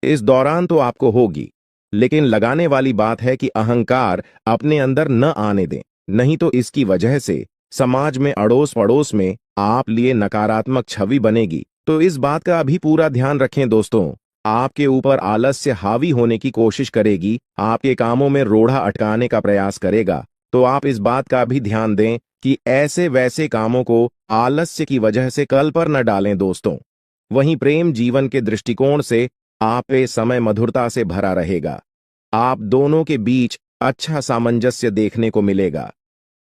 इस दौरान तो आपको होगी, लेकिन लगाने वाली बात है कि अहंकार अपने अंदर न आने दें, नहीं तो इसकी वजह से समाज में अड़ोस पड़ोस में आप लिए नकारात्मक छवि बनेगी। तो इस बात का भी पूरा ध्यान रखें दोस्तों। आपके ऊपर आलस्य हावी होने की कोशिश करेगी, आपके कामों में रोड़ा अटकाने का प्रयास करेगा। तो आप इस बात का भी ध्यान दें कि ऐसे वैसे कामों को आलस्य की वजह से कल पर न डालें दोस्तों। वहीं प्रेम जीवन के दृष्टिकोण से आप पे समय मधुरता से भरा रहेगा। आप दोनों के बीच अच्छा सामंजस्य देखने को मिलेगा।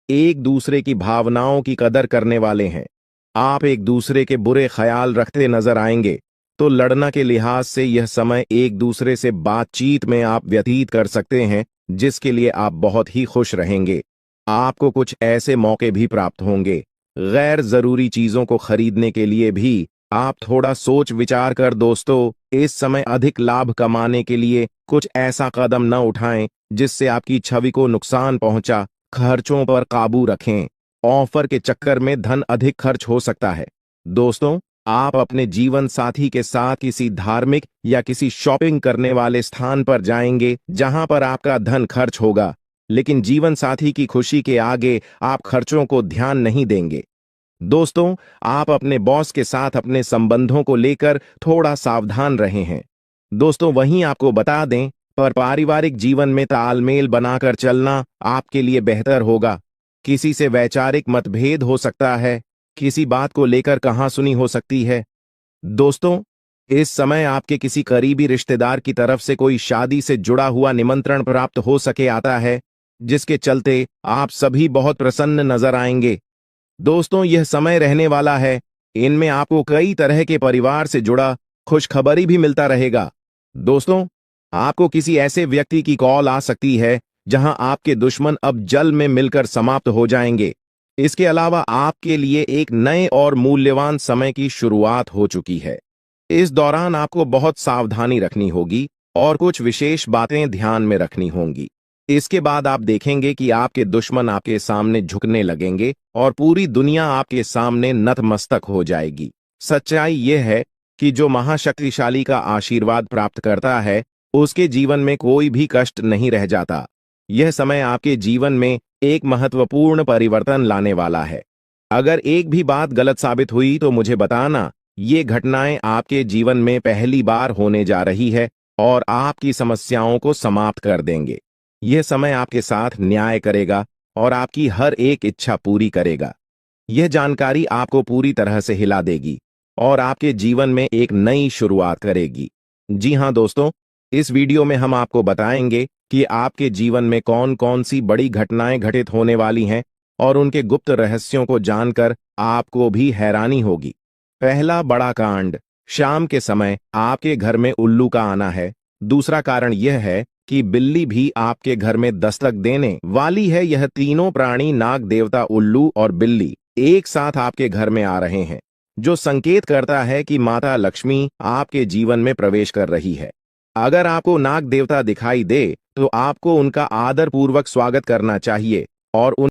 एक दूसरे की भावनाओं की कदर करने वाले हैं। आप एक दूसरे के बुरे ख्याल रखते नजर आएंगे। तो लड़ना के लिहाज से यह समय एक दूसरे से बातचीत में आप व्यतीत कर सकते हैं, जिसके लिए आप बहुत ही खुश रहेंगे। आपको कुछ ऐसे मौके भी प्राप्त होंगे। गैर जरूरी चीजों को खरीदने के लिए भी आप थोड़ा सोच विचार कर दोस्तों इस समय अधिक लाभ कमाने के लिए कुछ ऐसा कदम न उठाएं जिससे आपकी छवि को नुकसान पहुंचा। खर्चों पर काबू रखें। ऑफर के चक्कर में धन अधिक खर्च हो सकता है। दोस्तों, आप अपने जीवन साथी के साथ किसी धार्मिक या किसी शॉपिंग करने वाले स्थान पर जाएंगे जहां पर आपका धन खर्च होगा, लेकिन जीवन साथी की खुशी के आगे आप खर्चों को ध्यान नहीं देंगे। दोस्तों, आप अपने बॉस के साथ अपने संबंधों को लेकर थोड़ा सावधान रहे हैं। दोस्तों, वहीं आपको बता दें, पर पारिवारिक जीवन में तालमेल बनाकर चलना आपके लिए बेहतर होगा। किसी से वैचारिक मतभेद हो सकता है, किसी बात को लेकर कहासुनी हो सकती है। दोस्तों, इस समय आपके किसी करीबी रिश्तेदार की तरफ से कोई शादी से जुड़ा हुआ निमंत्रण प्राप्त हो सके आता है, जिसके चलते आप सभी बहुत प्रसन्न नजर आएंगे। दोस्तों, यह समय रहने वाला है। इनमें आपको कई तरह के परिवार से जुड़ा खुशखबरी भी मिलता रहेगा। दोस्तों, आपको किसी ऐसे व्यक्ति की कॉल आ सकती है जहां आपके दुश्मन अब जल में मिलकर समाप्त हो जाएंगे। इसके अलावा आपके लिए एक नए और मूल्यवान समय की शुरुआत हो चुकी है। इस दौरान आपको बहुत सावधानी रखनी होगी और कुछ विशेष बातें ध्यान में रखनी होंगी। इसके बाद आप देखेंगे कि आपके दुश्मन आपके सामने झुकने लगेंगे और पूरी दुनिया आपके सामने नतमस्तक हो जाएगी। सच्चाई यह है कि जो महाशक्तिशाली का आशीर्वाद प्राप्त करता है, उसके जीवन में कोई भी कष्ट नहीं रह जाता। यह समय आपके जीवन में एक महत्वपूर्ण परिवर्तन लाने वाला है। अगर एक भी बात गलत साबित हुई तो मुझे बताना। ये घटनाएं आपके जीवन में पहली बार होने जा रही है और आपकी समस्याओं को समाप्त कर देंगे। यह समय आपके साथ न्याय करेगा और आपकी हर एक इच्छा पूरी करेगा। यह जानकारी आपको पूरी तरह से हिला देगी और आपके जीवन में एक नई शुरुआत करेगी। जी हां दोस्तों, इस वीडियो में हम आपको बताएंगे कि आपके जीवन में कौन कौन सी बड़ी घटनाएं घटित होने वाली हैं और उनके गुप्त रहस्यों को जानकर आपको भी हैरानी होगी। पहला बड़ा कांड, शाम के समय आपके घर में उल्लू का आना है। दूसरा कारण यह है कि बिल्ली भी आपके घर में दस्तक देने वाली है। यह तीनों प्राणी, नाग देवता, उल्लू और बिल्ली, एक साथ आपके घर में आ रहे हैं, जो संकेत करता है कि माता लक्ष्मी आपके जीवन में प्रवेश कर रही है। अगर आपको नाग देवता दिखाई दे तो आपको उनका आदर पूर्वक स्वागत करना चाहिए और